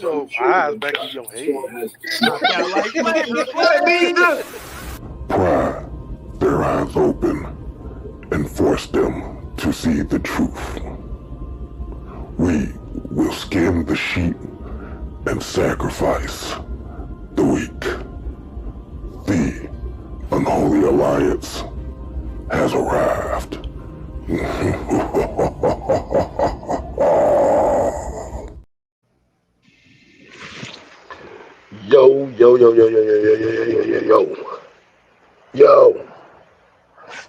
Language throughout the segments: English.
your eyes back in your head. Knocked out like what? Pry their eyes open and force them to see the truth. We will skin the sheep and sacrifice the weak. The unholy alliance has arrived. Yo, yo, yo, yo, yo, yo, yo, yo, yo, yo, yo. Yo.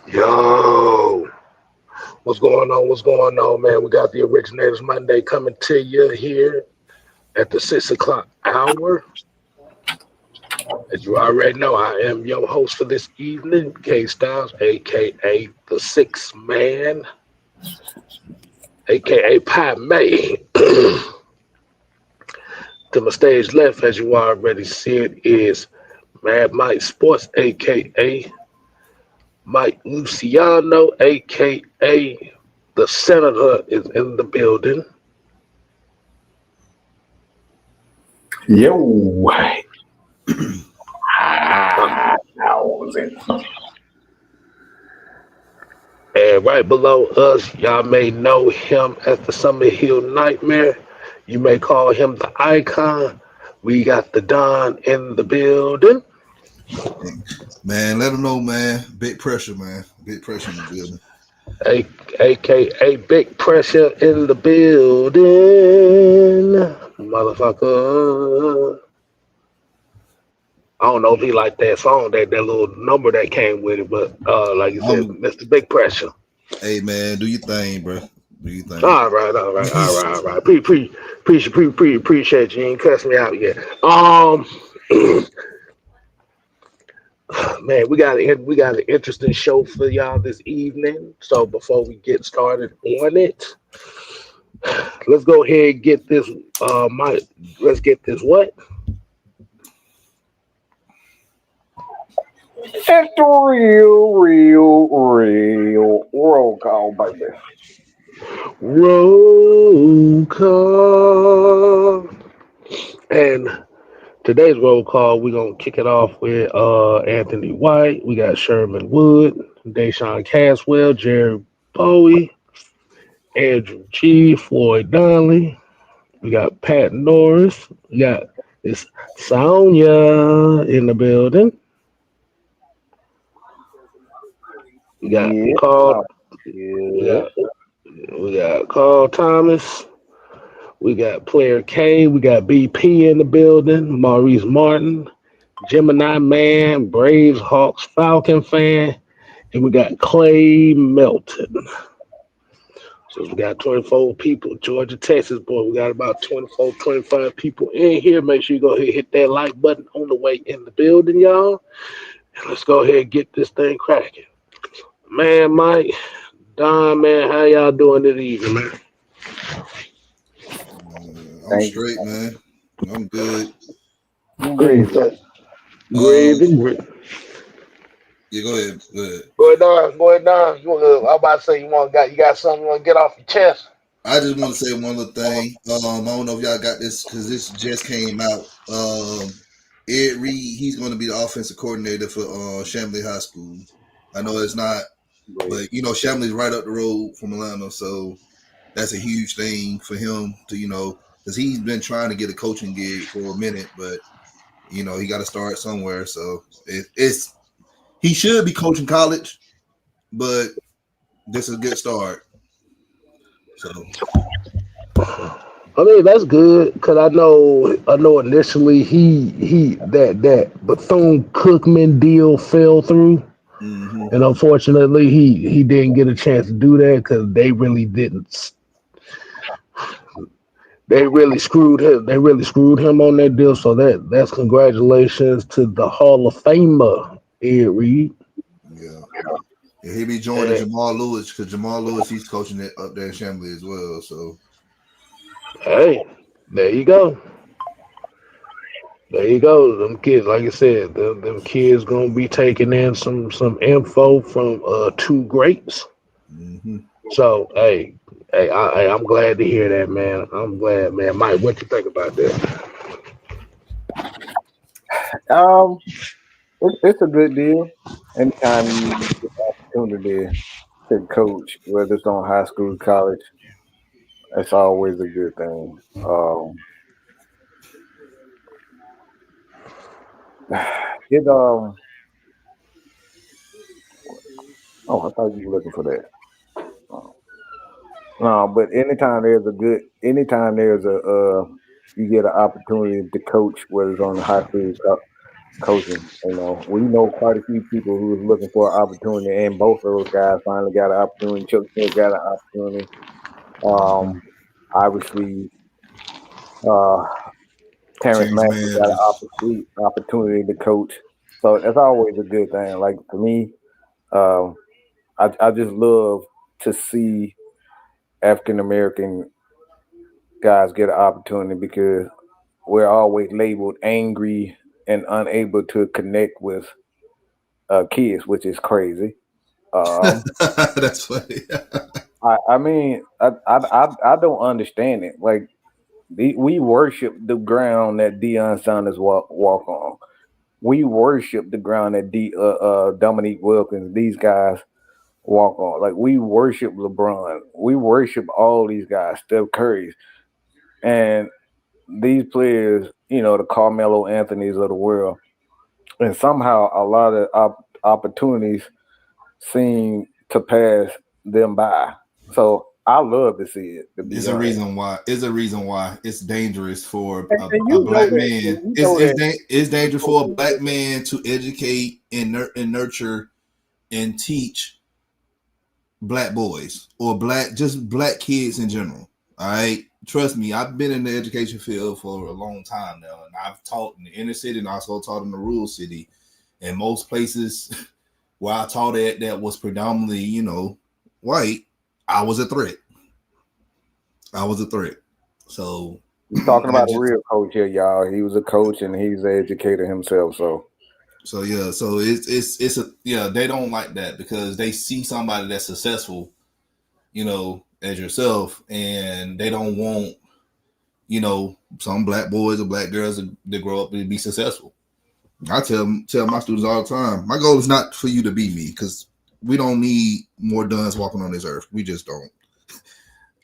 Yo. What's going on? What's going on, man? We got the Originators Monday coming to you here at the 6 o'clock hour. As you already know, I am your host for this evening, K Styles, a.k.a. the Six Man, a.k.a. Pie May. To my stage left, as you already said, is Mad Mike Sports, a.k.a. Mike Luciano, a.k.a. the Senator, is in the building. Yo. And right below us, y'all may know him as the Summit Hill Nightmare. You may call him the Icon. We got the Don in the building. Man, let them know, man. Big pressure, man. Big pressure in the building. AKA Big Pressure in the building. Motherfucker. I don't know if he liked that song, that little number that came with it, but like you said, Mr. Big Pressure. Hey, man, do your thing, bro. Do your thing. All right. Appreciate you. You ain't cussed me out yet. Man, we got an interesting show for y'all this evening. So before we get started on it, let's go ahead and get this. Let's get this what? It's the real roll call, baby. Roll call. And today's roll call, we're going to kick it off with Anthony White. We got Sherman Wood, Deshaun Caswell, Jerry Bowie, Andrew G, Floyd Donnelly. We got Pat Norris. We got this Sonya in the building. We got Carl. We got Carl Thomas. We got Player K. We got BP in the building. Maurice Martin, Gemini Man, Braves, Hawks, Falcon fan, and we got Clay Melton. So we got 24 people, Georgia, Texas, boy. We got about 24, 25 people in here. Make sure you go ahead and hit that like button on the way in the building, y'all. And let's go ahead and get this thing cracking. Man, Mike, Don, man, how y'all doing this evening, man? I'm straight, man. I'm good. Gravy. Yeah, go ahead. Go ahead, Don. I'm about to say you got something you want to get off your chest. I just want to say one little thing. I don't know if y'all got this because this just came out. Ed Reed, he's going to be the offensive coordinator for Chamblee High School. I know it's not, but Chamblee's right up the road from Atlanta, so that's a huge thing for him to because he's been trying to get a coaching gig for a minute, but he got to start somewhere. So he should be coaching college, but this is a good start. So I mean, that's good because I know initially he that Bethune-Cookman deal fell through. Mm-hmm. And unfortunately, he didn't get a chance to do that because they really didn't. They really screwed him. They really screwed him on that deal. So that's congratulations to the Hall of Famer, Ed Reed. Yeah, he'll be joining Jamal Lewis because Jamal Lewis, he's coaching it up there in Chamblee as well. So, hey, there you go. There you go. Them kids, like I said, them kids gonna be taking in some info from two greats. mm-hmm. So hey, I'm glad to hear that, man. I'm glad, man. Mike, what you think about that? Um, it's a good deal. Anytime you get the opportunity to coach, whether it's on high school, college, it's always a good thing. It Oh, I thought you were looking for that. Oh. No, but anytime there's a you get an opportunity to coach, whether it's on the high school coaching. We know quite a few people who was looking for an opportunity, and both of those guys finally got an opportunity. Chuck Smith got an opportunity. Um, Obviously, uh, Terrence Terrence Mann got an Mann. opportunity to coach. So that's always a good thing. Like for me, um, I just love to see African American guys get an opportunity because we're always labeled angry and unable to connect with kids, which is crazy. Um, That's funny. I mean, I don't understand it. Like we worship the ground that Deion Sanders walk on. We worship the ground that Dominique Wilkins, these guys walk on. Like we worship LeBron. We worship all these guys, Steph Curry, and these players, the Carmelo Anthony's of the world, and somehow a lot of opportunities seem to pass them by. So I love to see it. To be It's a honest, reason why. It's a reason why it's dangerous for and a you know black that. man. You It's know it's, that. da- it's dangerous for a black man to educate and nurture and teach black boys or black kids in general. All right. Trust me, I've been in the education field for a long time now, and I've taught in the inner city and also taught in the rural city. And most places where I taught at that was predominantly, white, I was a threat. I was a threat. So He's talking that about a just real coach here, y'all. He was a coach and he's an educator himself. So so it's a yeah, they don't like that because they see somebody that's successful, as yourself, and they don't want, some black boys or black girls to grow up and be successful. I tell my students all the time, my goal is not for you to be me because we don't need more duns walking on this earth. We just don't.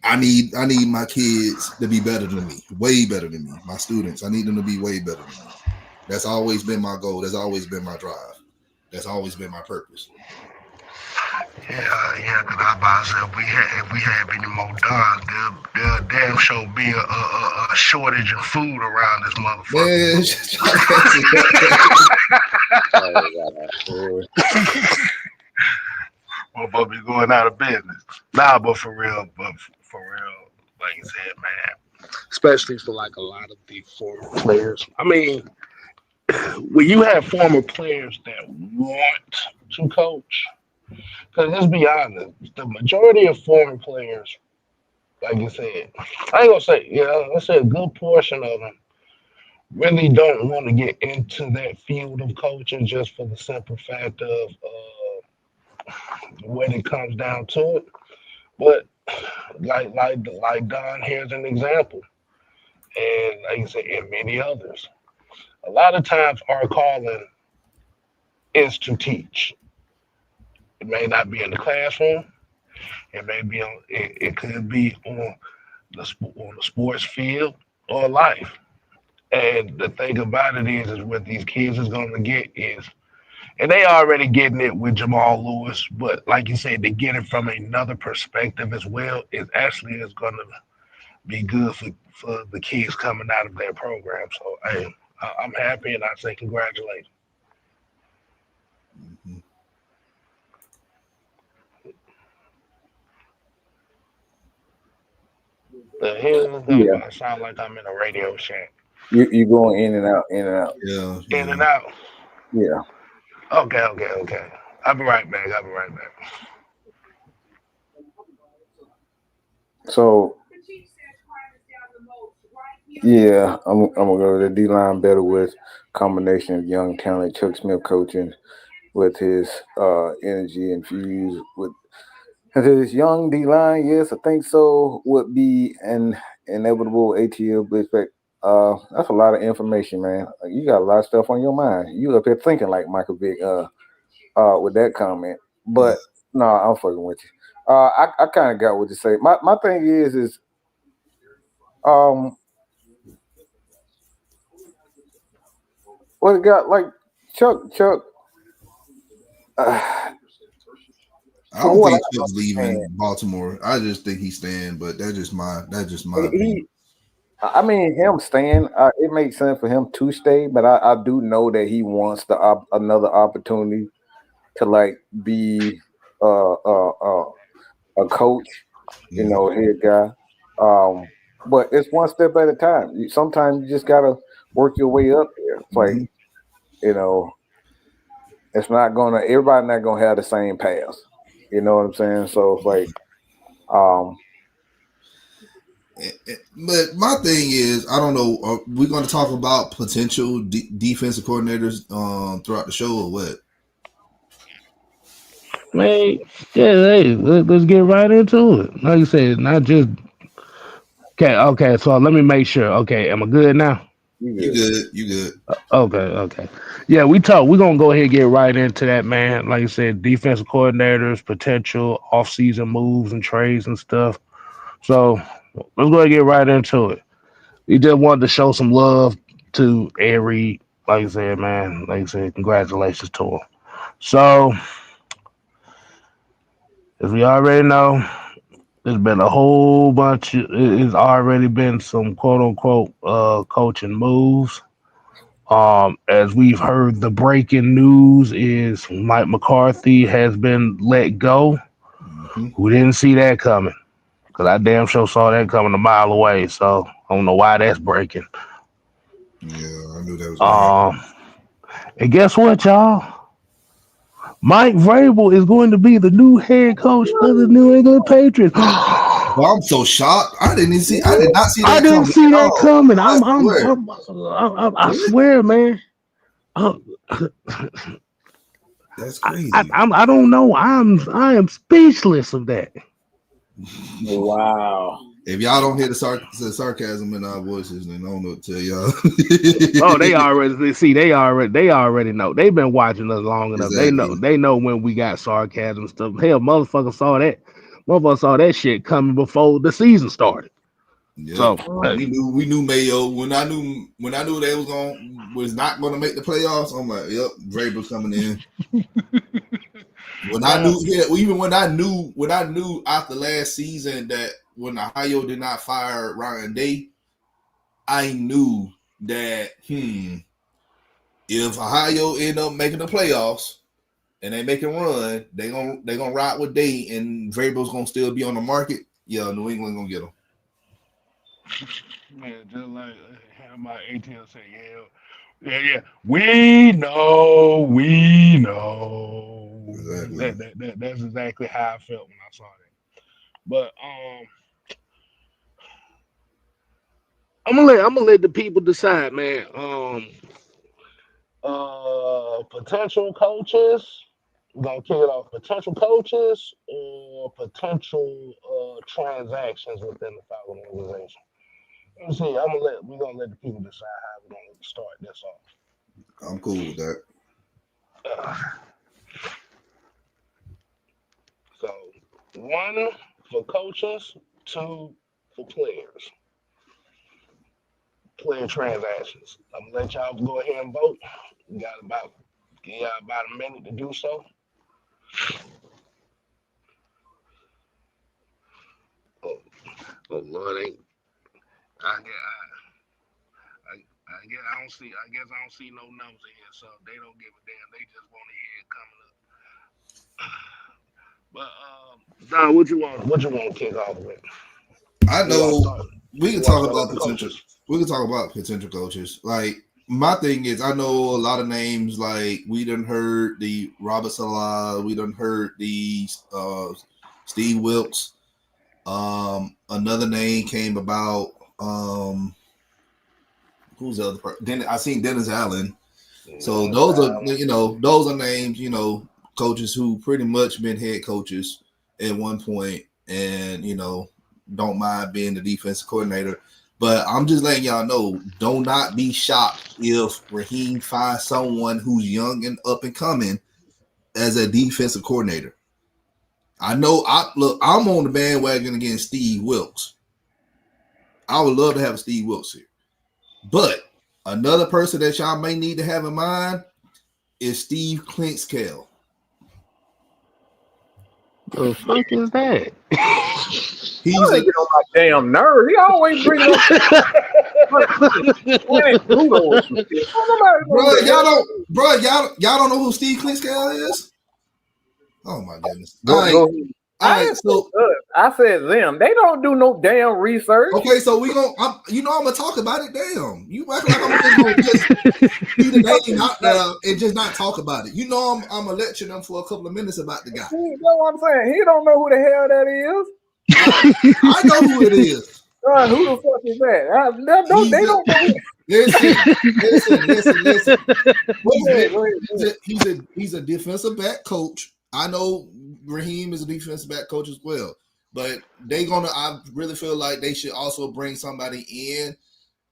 I need my kids to be better than me, way better than me. My students, I need them to be way better than me. That's always been my goal. That's always been my drive. That's always been my purpose. Yeah, because I about to say if we have any more dogs, there'll damn sure be a shortage of food around this motherfucker. Man, Motherfucker be going out of business. Nah, but for real, like you said, man. Especially for like a lot of the former players. I mean, when you have former players that want to coach, because let's be honest, the majority of former players, like you said, I ain't gonna say, let's say a good portion of them really don't want to get into that field of coaching just for the simple fact of when it comes down to it. But like Don, here's an example, and like you said, and many others. A lot of times, our calling is to teach. It may not be in the classroom. It may be on. It could be on the sports field or life. And the thing about it is what these kids is going to get is, and they already getting it with Jamal Lewis, but like you said, they get it from another perspective as well. It actually is going to be good for the kids coming out of their program. So hey, I'm happy and I say congratulations. mm-hmm. The hell is yeah, going to sound like I'm in a radio shack. you going in and out, in and out. Yeah, In yeah. and out. Yeah. Okay. I'll be right back. So yeah, I'm gonna go to the D line better with combination of young talent, Chuck Smith coaching with his energy infused with This young D line, yes, I think so. Would be an inevitable ATL blitz. That's a lot of information, man. You got a lot of stuff on your mind. You up here thinking like Michael Vick, with that comment. But no, I'm fucking with you. I kind of got what you say. My thing is what it got like Chuck. I don't think Chuck's leaving Baltimore. I just think he's staying, but that's just my opinion. I mean, him staying, it makes sense for him to stay, but I do know that he wants another opportunity to like be a coach, head guy. But it's one step at a time. Sometimes you just gotta work your way up there. It's like, it's not everybody not gonna have the same path. You know what I'm saying? So it's like, but my thing is, I don't know. Are we going to talk about potential defensive coordinators throughout the show or what? Man, yeah, hey, let's get right into it. Like you said, not just okay. So let me make sure. Okay, am I good now? You good. Okay. Yeah, we're gonna go ahead and get right into that, man. Like you said, defensive coordinators, potential off-season moves and trades and stuff. So let's go ahead and get right into it. We just wanted to show some love to Airy. Like I said, man. Like I said, congratulations to him. So, as we already know, there's been a whole bunch. It's already been some quote unquote coaching moves. As we've heard, the breaking news is Mike McCarthy has been let go. Mm-hmm. We didn't see that coming because I damn sure saw that coming a mile away. So I don't know why that's breaking. Yeah, I knew that was going to happen. And guess what, y'all? Mike Vrabel is going to be the new head coach of the New England Patriots. Well, I'm so shocked. I did not see that. I didn't see that coming. I Really? swear, man. That's crazy. I don't know. I am speechless of that. Wow. If y'all don't hear the sarcasm in our voices, then I don't know what to tell y'all. Oh, they already know. They've been watching us long enough. Exactly. They know when we got sarcasm stuff. Hell, motherfucker saw that. Motherfucker saw that shit coming before the season started. Yep. So we knew Mayo when I knew they was not gonna make the playoffs. I'm like, yep, Vrabel's coming in. When I knew after last season that when Ohio did not fire Ryan Day, I knew that if Ohio end up making the playoffs and they make a run, they gonna ride with Day and Vrabel's gonna still be on the market. Yeah, New England gonna get him. Man, just like my ATL say, yeah. We know. Exactly. That's exactly how I felt when I saw that. But I'm gonna let the people decide, man. Potential coaches. We're gonna kick it off. Potential coaches or potential transactions within the Falcon organization. Let me see. We're gonna let the people decide how we're gonna start this off. I'm cool with that. So 1 for coaches, 2 for players. Player transactions. I'm gonna let y'all go ahead and vote. Give y'all about a minute to do so. Oh Lord, I guess I don't see no numbers in here, so they don't give a damn. They just want to hear it coming up. But Don, what you want to kick off with? I know we can talk about potential. Coaches. We can talk about potential coaches. Like my thing is, I know a lot of names. Like we done heard the Robert Salah. We done heard the Steve Wilkes. Another name came about. Who's the other person? I seen Dennis Allen. So those are names. Coaches who pretty much been head coaches at one point, and don't mind being the defensive coordinator. But I'm just letting y'all know, do not be shocked if Raheem finds someone who's young and up and coming as a defensive coordinator. I know. I'm on the bandwagon against Steve Wilkes. I would love to have Steve Wilkes here, but another person that y'all may need to have in mind is Steve Clinkscale. The fuck is that? He's get on my damn nerves. He always brings up. Bro, y'all don't know who Steve Clinkscale is? Oh my goodness! I said them. They don't do no damn research. Okay, so I'm gonna talk about it. Damn, you act like I'm gonna just be the name out there and just not talk about it. I'm gonna lecture them for a couple of minutes about the guy. You know what I'm saying? He don't know who the hell that is. I know who it is. Who the fuck is that? They don't know. Listen. He's a defensive back coach. I know Raheem is a defensive back coach as well, but I really feel like they should also bring somebody in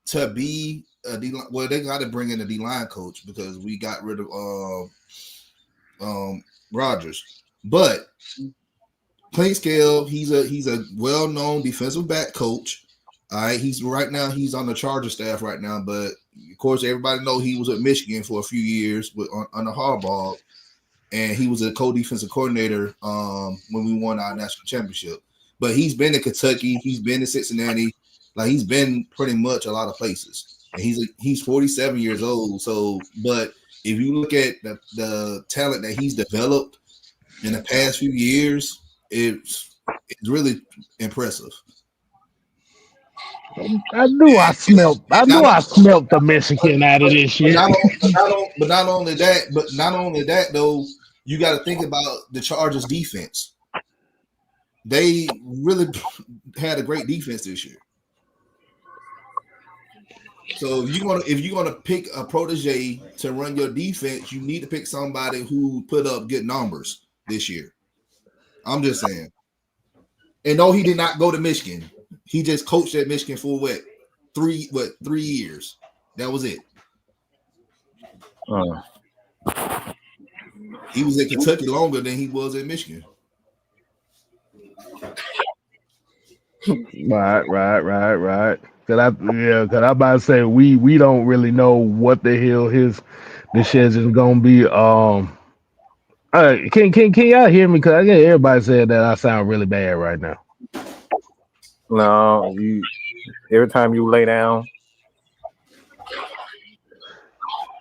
to be a D-line. Well, they got to bring in a D-line coach because we got rid of Rodgers. But Clinkscale, he's a well-known defensive back coach. All right, he's on the Charger staff right now, but of course everybody know he was at Michigan for a few years under Harbaugh. And he was a co-defensive coordinator when we won our national championship. But he's been in Kentucky, he's been in Cincinnati, like he's been pretty much a lot of places. And he's 47 years old. So, but if you look at the talent that he's developed in the past few years, it's really impressive. I knew I smelt the Mexican out of this shit. But not only that though, you got to think about the Chargers defense. They really had a great defense this year. So if you're gonna pick a protege to run your defense, you need to pick somebody who put up good numbers this year. I'm just saying. And no, he did not go to Michigan. He just coached at Michigan for 3 years. That was it. He was in Kentucky longer than he was in Michigan. Right. Cause I'm about to say we don't really know what the hell the shit is gonna be. Can y'all hear me? Cause I get everybody said that I sound really bad right now. No, every time you lay down.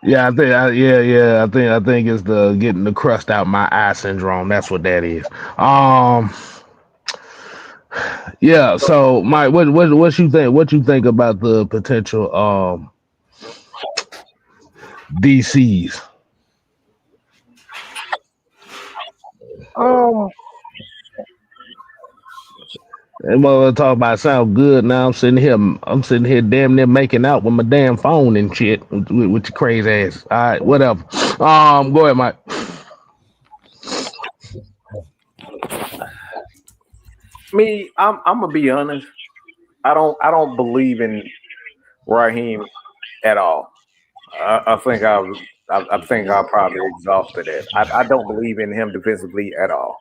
Yeah, I think it's the getting the crust out my eye syndrome. That's what that is. Yeah. So, Mike, what you think? What you think about the potential DCs? And what talk about sound good. Now I'm sitting here damn near making out with my damn phone and shit with your crazy ass. All right, whatever. Go ahead, Mike. Me, I'm gonna be honest. I don't believe in Raheem at all. I think I probably exhausted it. I don't believe in him defensively at all.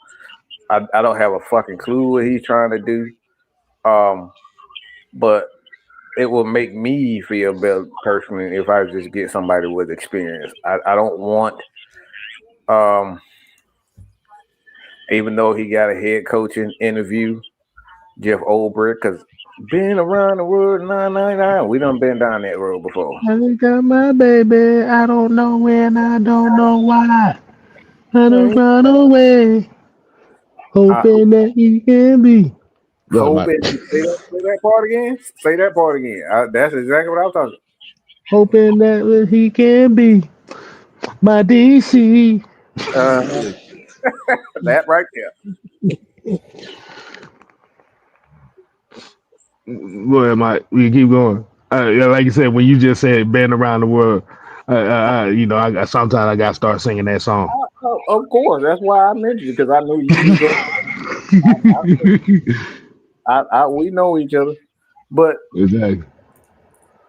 I don't have a fucking clue what he's trying to do. But it will make me feel better personally if I just get somebody with experience. I don't want, even though he got a head coaching interview, Jeff Olbrich, because been around the world 999. We done been down that road before. I got my baby. I don't know when. I don't know why. I don't run away. Hoping that he can be. Hoping. Say that part again. Say that part again. That's exactly what I was talking. Hoping that he can be my DC. That right there. Go ahead, Mike. We keep going. Like you said, when you just said "been around the world," sometimes I got to start singing that song. Of course, that's why I mentioned it because I knew you. We know each other, but Exactly.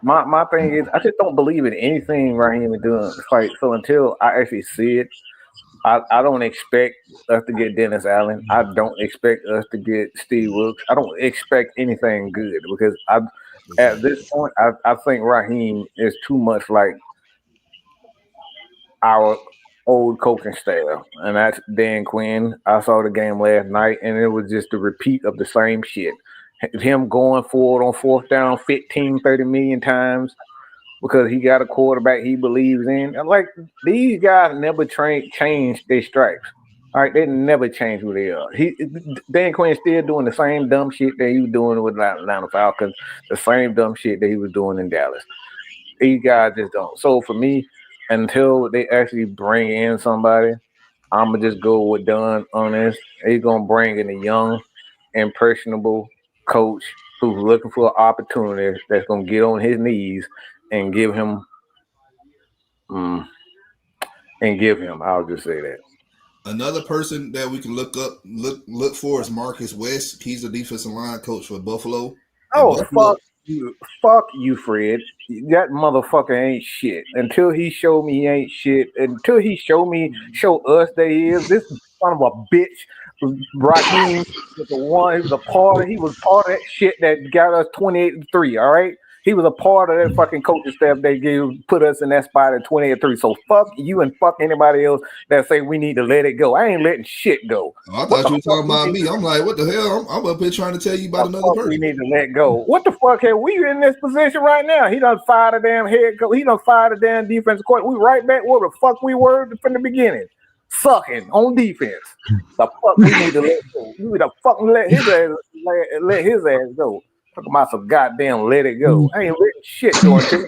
my thing is, I just don't believe in anything Raheem is doing. It's like, so until I actually see it, I don't expect us to get Dennis Allen. I don't expect us to get Steve Wilkes. I don't expect anything good because at this point I think Raheem is too much like our old coaching staff, and that's Dan Quinn. I saw the game last night, and it was just a repeat of the same shit. Him going forward on fourth down 15, 30 million times because he got a quarterback he believes in. And like, these guys never change their stripes. All right, they never change who they are. Dan Quinn's still doing the same dumb shit that he was doing with Atlanta Falcons, the same dumb shit that he was doing in Dallas. These guys just don't. So for me, until they actually bring in somebody, I'm gonna just go with Dunn on this. He's gonna bring in a young, impressionable coach who's looking for an opportunity that's gonna get on his knees and give him. I'll just say that. Another person that we can look for is Marcus West. He's the defensive line coach for Buffalo. Fuck you, Fred. That motherfucker ain't shit. Until he show me he ain't shit. Until he show us that he is. This son of a bitch, Raheem was the one. He was part of that shit that got us 28-3. All right. He was a part of that fucking coaching staff they put us in that spot at 28-3. So fuck you and fuck anybody else that say we need to let it go. I ain't letting shit go. I thought you were talking about me. I'm like, what the hell? I'm up here trying to tell you about another person. We need to let go. What the fuck? We in this position right now. He done fired the damn head coach. He done fired the damn defensive court. We right back where the fuck we were from the beginning. Sucking on defense. The fuck we need to let go. We need to fucking let his ass go. Talking about some goddamn let it go. I ain't letting shit go until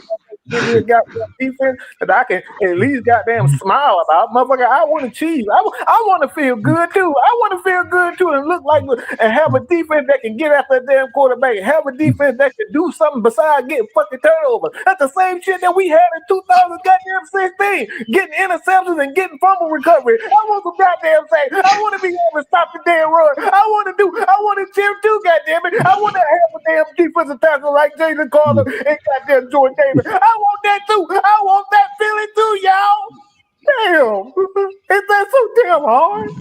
give me a goddamn defense that I can at least goddamn smile about. Motherfucker, I want to cheese. I want to feel good too. I want to feel good too and look like and have a defense that can get after that damn quarterback. Have a defense that can do something besides getting fucking turnovers. That's the same shit that we had in 2016. Getting interceptions and getting fumble recovery. I want some goddamn thing. I want to be able to stop the damn run. I want to cheer too, goddamn it. I want to have a damn defensive tackle like Jason Carter and goddamn Jordan Davis. I want that too. I want that feeling too, y'all. Damn. Is that so damn hard? Is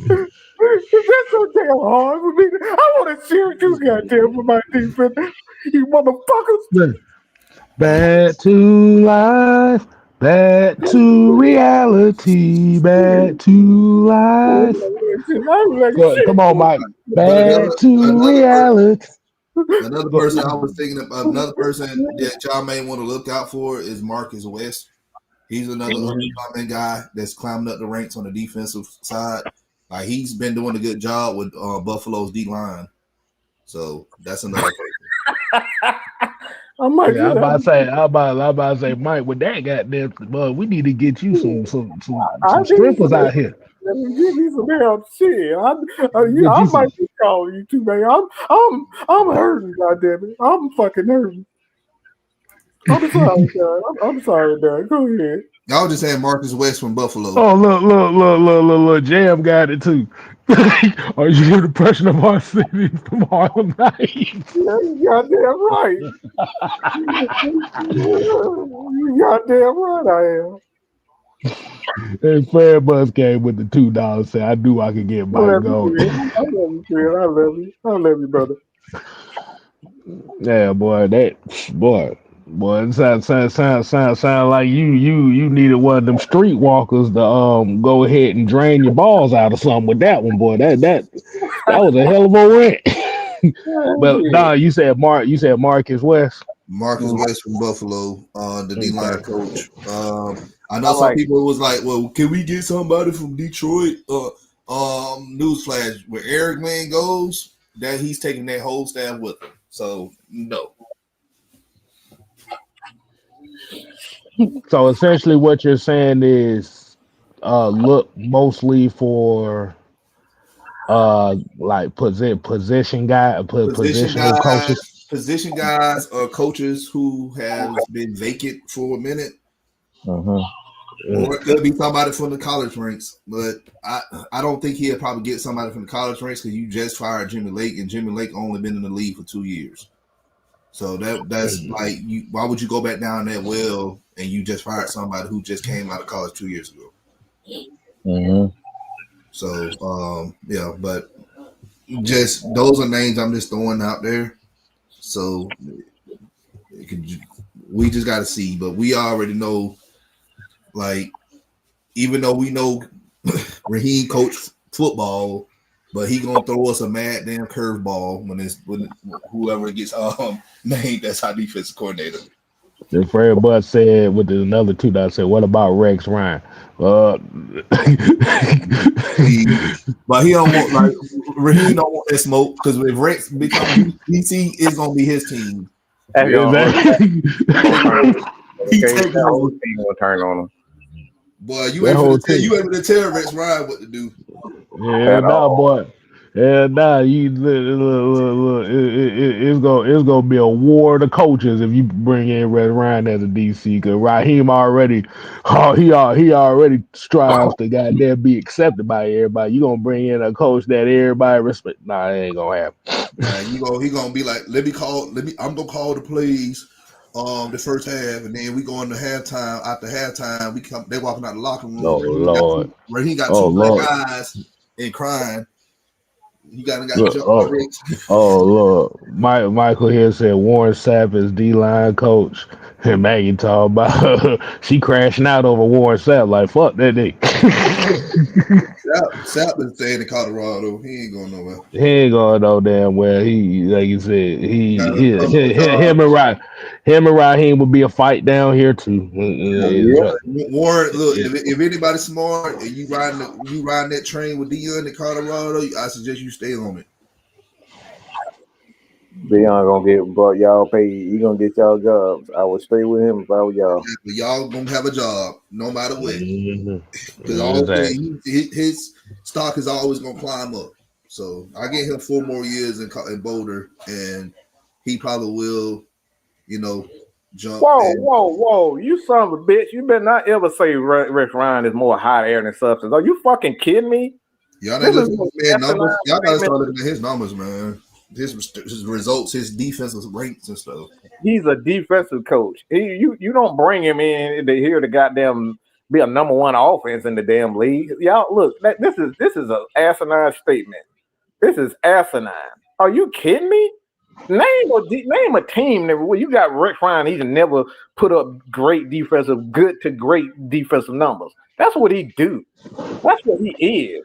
that so damn hard for me? I want to cheer too, goddamn, for my defense. You motherfuckers. Back to life. Back to reality. Back to life. Come on, Mike. Back to reality. Another person I was thinking of, another person that y'all may want to look out for is Marcus West. He's another up-and-coming guy that's climbing up the ranks on the defensive side. Like, he's been doing a good job with Buffalo's D-line. So that's another person. I'm about to say, Mike, with that goddamn, we need to get you some strippers out here. Give me some help, shit. I might be calling you too, man. I'm hurting, goddamn it. I'm fucking hurting. I'm sorry, Dad. I'm sorry, Dad. Go ahead. I was just saying Marcus West from Buffalo. Oh, look, Jam got it too. Are you hear the pressure of our city from Harlem Nights? Yeah, you goddamn right. You goddamn right I am. And Fred Buzz came with the $2. Said, I knew I could get Mike Gold. I love you, Fred. I love you, brother. Yeah, boy, it sound like you needed one of them streetwalkers to go ahead and drain your balls out or something with that one, boy. That was a hell of a rent. But nah, you said Marcus West. Marcus West from Buffalo, the D-line coach. I know some people was like, well, can we get somebody from Detroit? Newsflash, where Eric Wayne goes, that he's taking that whole staff with him. So, no. So, essentially what you're saying is look mostly for like position coaches. Position guys or coaches who have been vacant for a minute. Or it could be somebody from the college ranks, but I don't think he'll probably get somebody from the college ranks because you just fired Jimmy Lake, and Jimmy Lake only been in the league for 2 years. So that's like you. Why would you go back down that well and you just fired somebody who just came out of college 2 years ago? Mm-hmm. So yeah, but just those are names I'm just throwing out there. So we just got to see, but we already know. Like, even though we know Raheem coached football, but he gonna throw us a mad damn curveball when whoever gets named as our defensive coordinator. The Fred Butt said with another two that said, "What about Rex Ryan?" But he don't want like Raheem don't want that smoke because if Rex becomes DC, it's gonna be his team. He He take take the whole over. team will turn on him. Boy, you able to tell Rex Ryan what to do. Yeah, nah, boy. Yeah, nah. You look, it's gonna be a war of coaches if you bring in Red Ryan as a DC. Because Raheem already, he already strives to goddamn be accepted by everybody. You gonna bring in a coach that everybody respect? Nah, that ain't gonna happen. He gonna be like, I'm gonna call the plays. The first half, and then we go into halftime. After halftime, they walking out the locker room. Oh Lord! He got two black eyes and crying. He got jumped on Rex. Oh look, Michael here said Warren Sapp is D-line coach, and Maggie talking about she crashing out over Warren Sapp like fuck that nigga. Sapp is staying in Colorado. He ain't going nowhere. He ain't going no damn well. He like you said, him and Raheem would be a fight down here too. Warren, look, if anybody's smart and you riding that train with Dion in Colorado, I suggest you stay on it. Dion gonna get brought y'all paid. He gonna get y'all jobs. I would stay with him if I were y'all. But y'all gonna have a job no matter what. Because his stock is always gonna climb up. So I get him 4 more years in Boulder, and he probably will, jump. Whoa! You son of a bitch! You better not ever say Rex Ryan is more hot air than substance. Are you fucking kidding me? Y'all ain't looking at his numbers. Y'all gotta start looking at his numbers, man. His results, his defensive ranks and stuff. He's a defensive coach. You don't bring him in to here to goddamn be a number 1 offense in the damn league. Y'all look, this is an asinine statement. This is asinine. Are you kidding me? Name a team where you got Rex Ryan. He's never put up good to great defensive numbers. That's what he do. That's what he is.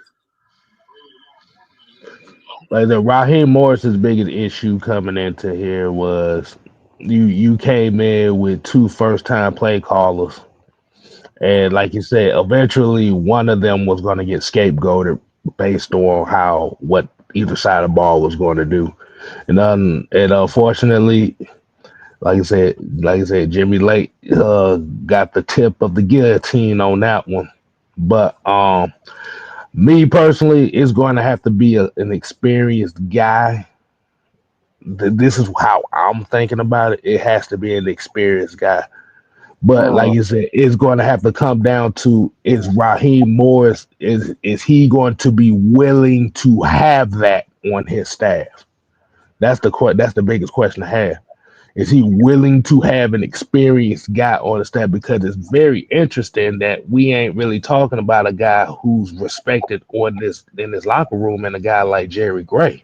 Like the Raheem Morris's biggest issue coming into here was you came in with 2 first-time play callers, and like you said, eventually one of them was going to get scapegoated based on what either side of the ball was going to do, and unfortunately, like I said, Jimmy Lake got the tip of the guillotine on that one, but me personally, it's going to have to be an experienced guy. This is how I'm thinking about it. It has to be an experienced guy. But like you said, it's going to have to come down to, is Raheem Morris, is he going to be willing to have that on his staff? That's the biggest question I have. Is he willing to have an experienced guy on the staff? Because it's very interesting that we ain't really talking about a guy who's respected in this locker room, and a guy like Jerry Gray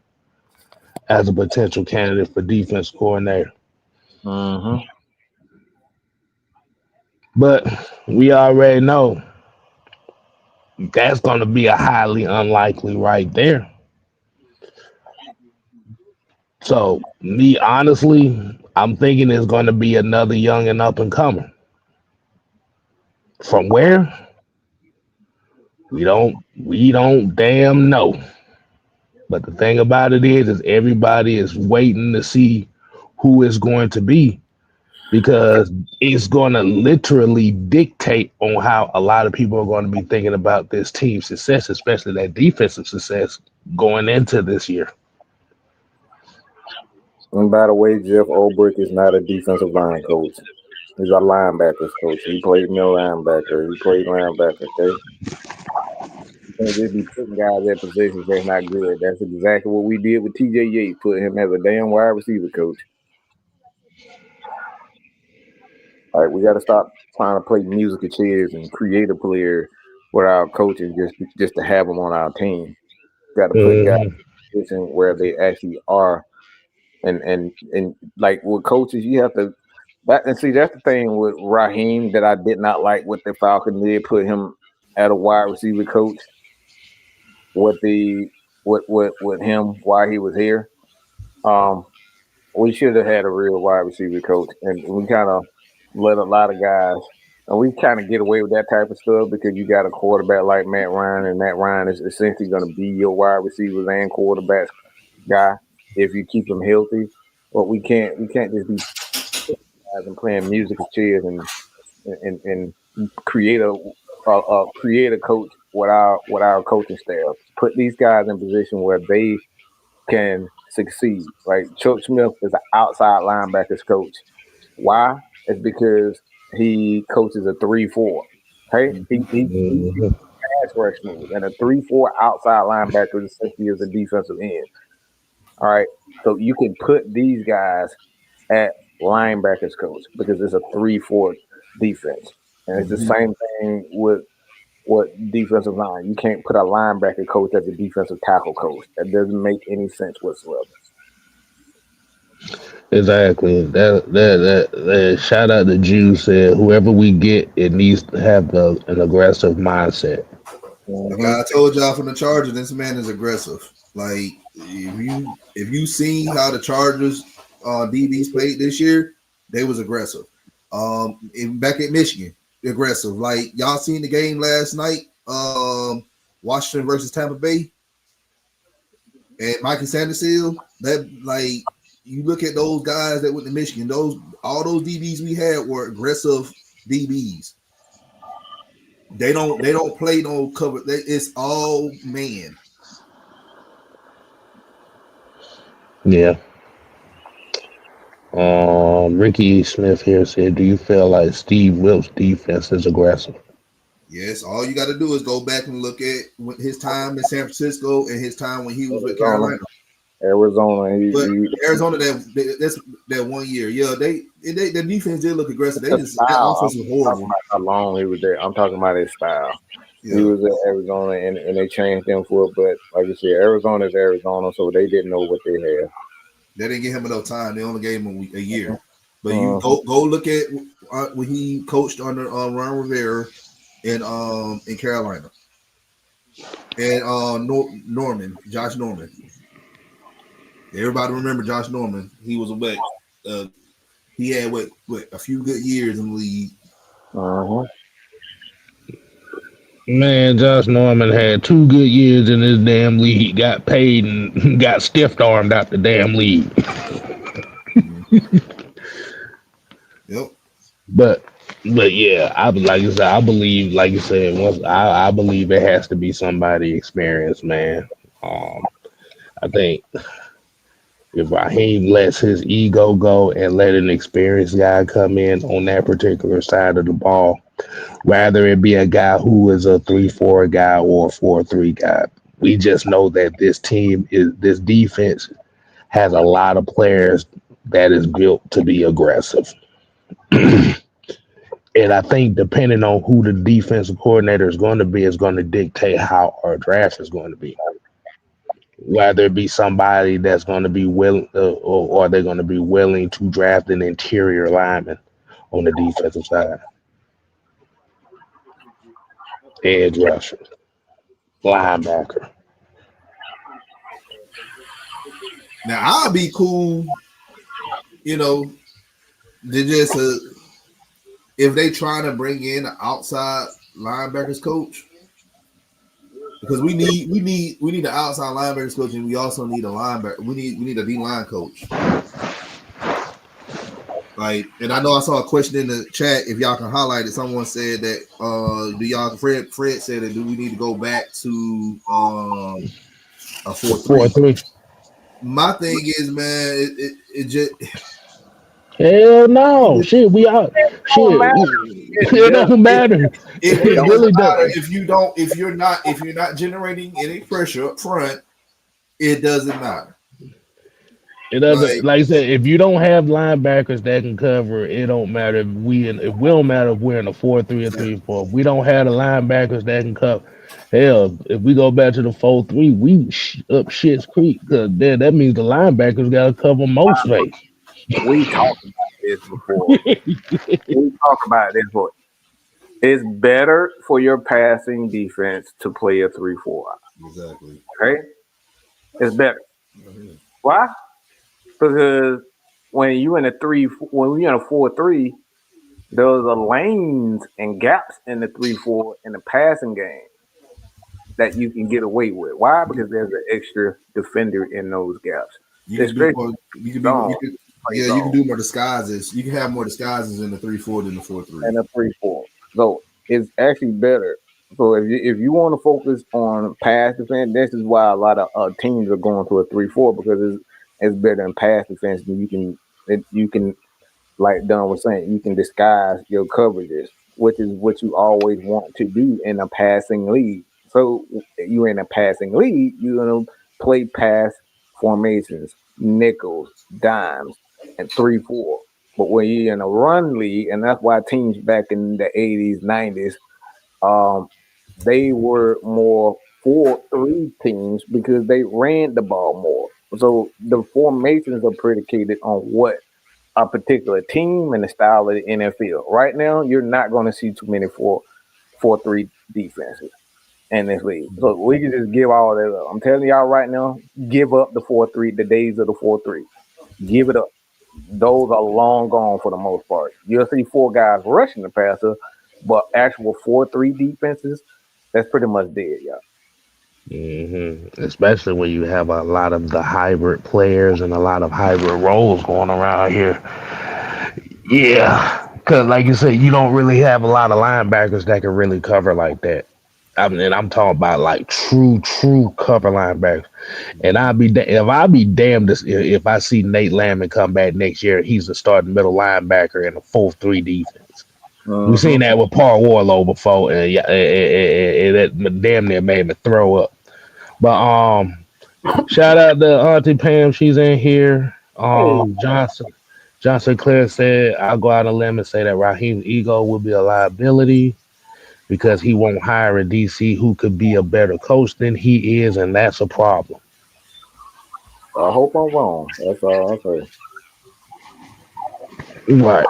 as a potential candidate for defense coordinator. Mm-hmm. But we already know that's going to be a highly unlikely right there. So, me honestly, I'm thinking it's going to be another young and up and comer. From where? We don't damn know. But the thing about it is everybody is waiting to see who it's going to be, because it's going to literally dictate on how a lot of people are going to be thinking about this team's success, especially that defensive success going into this year. And by the way, Jeff Ulbrich is not a defensive line coach. He's a linebackers coach. He played middle linebacker. He played linebacker. Okay. You can't just be putting guys at positions that's not good. That's exactly what we did with TJ Yates, put him as a damn wide receiver coach. All right, we got to stop trying to play musical chairs and create a player with our coaches just to have them on our team. Got to put guys in a position where they actually are, and like with coaches, you have to. And see, that's the thing with Raheem that I did not like what the Falcons did. Put him at a wide receiver coach with him while he was here. We should have had a real wide receiver coach, and we kind of let a lot of guys, and we kind of get away with that type of stuff because you got a quarterback like Matt Ryan, and Matt Ryan is essentially going to be your wide receivers and quarterbacks guy if you keep him healthy. But we can't just be guys and playing musical chairs and create a coach with our coaching staff. Put these guys in position where they can succeed. Like Chuck Smith is an outside linebackers coach. Why? It's because he coaches a 3-4. Hey, he pass rush moves, and a 3-4 outside linebacker essentially is a defensive end. All right, so you can put these guys at linebackers coach because it's a 3-4 defense, and it's the same thing with defensive line. You can't put a linebacker coach as a defensive tackle coach. That doesn't make any sense whatsoever. Exactly. That shout out to Jew said whoever we get, it needs to have an aggressive mindset. Like I told y'all from the Chargers, this man is aggressive. Like if you see how the Chargers DBs played this year, they was aggressive. Back at Michigan, aggressive. Like y'all seen the game last night, Washington versus Tampa Bay, and Mikey Sanderson. That like you look at those guys that went to Michigan. All those DBs we had were aggressive DBs. They don't play no cover. It's all man. Yeah. Ricky Smith here said, "Do you feel like Steve Wilkes' defense is aggressive?" Yes. All you got to do is go back and look at his time in San Francisco and his time when he was with Carolina. Arizona, Arizona that's that 1 year. Yeah, the defense did look aggressive. That offense was horrible. How long he was there? I'm talking about his style. Yeah. He was at Arizona, and they changed him for it. But like you said, Arizona is Arizona, so they didn't know what they had. They didn't give him enough time. They only gave him a year. But you go look at when he coached under Ron Rivera in Carolina, and Josh Norman. Everybody remember Josh Norman. He was a vet. He had a few good years in the league. Man, Josh Norman had 2 good years in this damn league. He got paid and got stiff-armed out the damn league. Yep. But yeah, I believe, like you said, I believe it has to be somebody experienced, man. I think if Raheem lets his ego go and let an experienced guy come in on that particular side of the ball, rather it be a guy who is a 3-4 guy or a 4-3 guy, we just know that this defense has a lot of players that is built to be aggressive. And I think depending on who the defensive coordinator is going to be is going to dictate how our draft is going to be. Whether it be somebody that's going to be willing, or they're going to be willing to draft an interior lineman on the defensive side, edge rusher, linebacker. Now I'll be cool, to just if they try to bring in an outside linebackers coach, because we need an outside linebackers coach, and we also need a linebacker. We need a D-line coach. Like, and I know I saw a question in the chat. If y'all can highlight it, someone said that do y'all? Fred said that do we need to go back to a 4-3? My thing is, man, it just Hell no. Shit, we out. Don't Shit, matter. it don't matter. It It doesn't really matter does. if you're not generating any pressure up front. It doesn't matter. It doesn't, Like like I said, if you don't have linebackers that can cover, it don't matter if we don't matter if we're in a 4-3 or 3-4. If we don't have the linebackers that can cover, hell, if we go back to the 4-3, we up shit's creek because then that means the linebackers got to cover most space. We talked about this before. We talked about this before. It's better for your passing defense to play a 3-4. exactly. Okay? It's better. Mhm. Why? Because when you in a 4-3, there's a lanes and gaps in the 3-4 in the passing game that you can get away with. Why? Because there's an extra defender in those gaps. You The can do stretch more. You can be. zone, You can. play Yeah, you can zone, do more disguises. You can have more disguises in the 3-4 than the 4-3. and a 3-4. So it's actually better. So if you want to focus on pass defense, this is why a lot of teams are going to a 3-4 because it's better in pass defense than you can like Don was saying, you can disguise your coverages, which is what you always want to do in a passing league. So you're in a passing league, you're gonna play pass formations, nickels, dimes, and 3-4. But when you're in a run league, and that's why teams back in the 80s, 90s, um, they were more 4-3 teams because they ran the ball more. So the formations are predicated on what a particular team and the style of the NFL. Right now, you're not going to see too many 4-3 defenses in this league. So we can just give all that up. I'm telling y'all right now, give up the 4-3, the days of the 4-3. Give it up. Those are long gone for the most part. You'll see four guys rushing the passer, but actual 4-3 defenses, that's pretty much dead, y'all. Especially when you have a lot of the hybrid players and a lot of hybrid roles going around here. Yeah, because like you said, you don't really have a lot of linebackers that can really cover like that. I mean, and I'm talking about like true cover linebackers. And if I be damned if I see Nate Landman come back next year, he's the starting middle linebacker in a 4-3 defense. We've Mm-hmm. seen that with Paul Warlow before, and yeah, that damn near made me throw up. But shout out to Auntie Pam, she's in here. Hey, Johnson Clare said, I'll go out on a limb and say that Raheem's ego will be a liability because he won't hire a DC who could be a better coach than he is, and that's a problem. I hope I'm wrong. That's all I say. Right.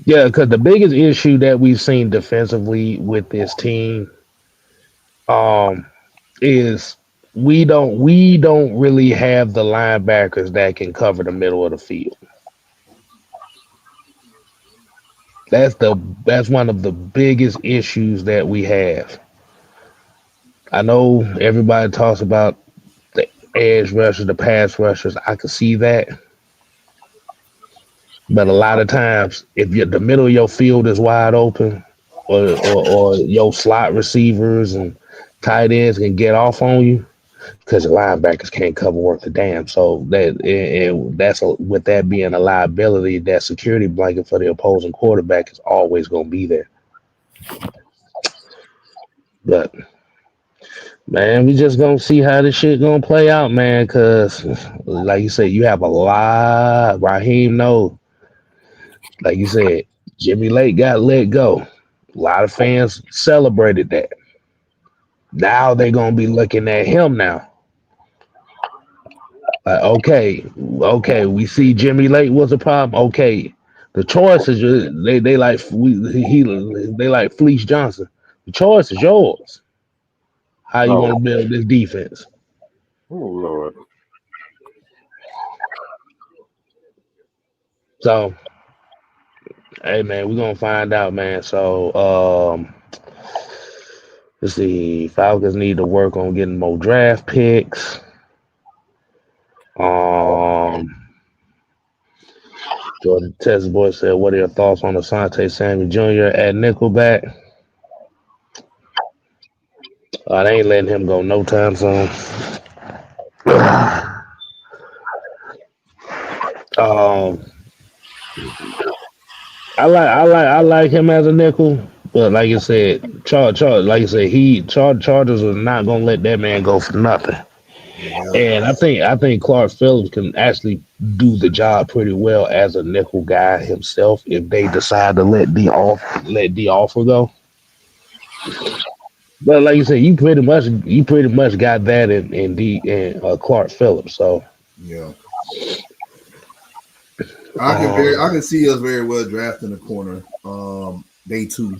Yeah, because the biggest issue that we've seen defensively with this team um, is we don't really have the linebackers that can cover the middle of the field. That's one of the biggest issues that we have. I know everybody talks about the edge rushers, the pass rushers. I can see that, but a lot of times, if the middle of your field is wide open, or your slot receivers and tight ends can get off on you because the linebackers can't cover worth a damn. So with that being a liability, that security blanket for the opposing quarterback is always going to be there. But man, we just gonna see how this shit gonna play out, man. Cause like you said, you have a lot. Raheem knows. Like you said, Jimmy Lake got let go. A lot of fans celebrated that. Now they're gonna be looking at him now. Like, okay, we see Jimmy Lake was a problem. Okay, the choice is they like they like Fleece Johnson. The choice is yours. How you Oh, want to build this defense? oh Lord. So, hey man, we're gonna find out, man. So, let's see. Falcons need to work on getting more draft picks. Um, Jordan Test Boy said, "What are your thoughts on Asante Samuel Jr. at Nickelback? They ain't letting him go no time soon." Um, I like him as a nickel, but like I said, Chargers are not gonna let that man go for nothing. Yeah, And I think Clark Phillips can actually do the job pretty well as a nickel guy himself if they decide to let the offer go. But like you said, you pretty much got that in Clark Phillips. So yeah. I um, can see us very well drafting a corner. Day two,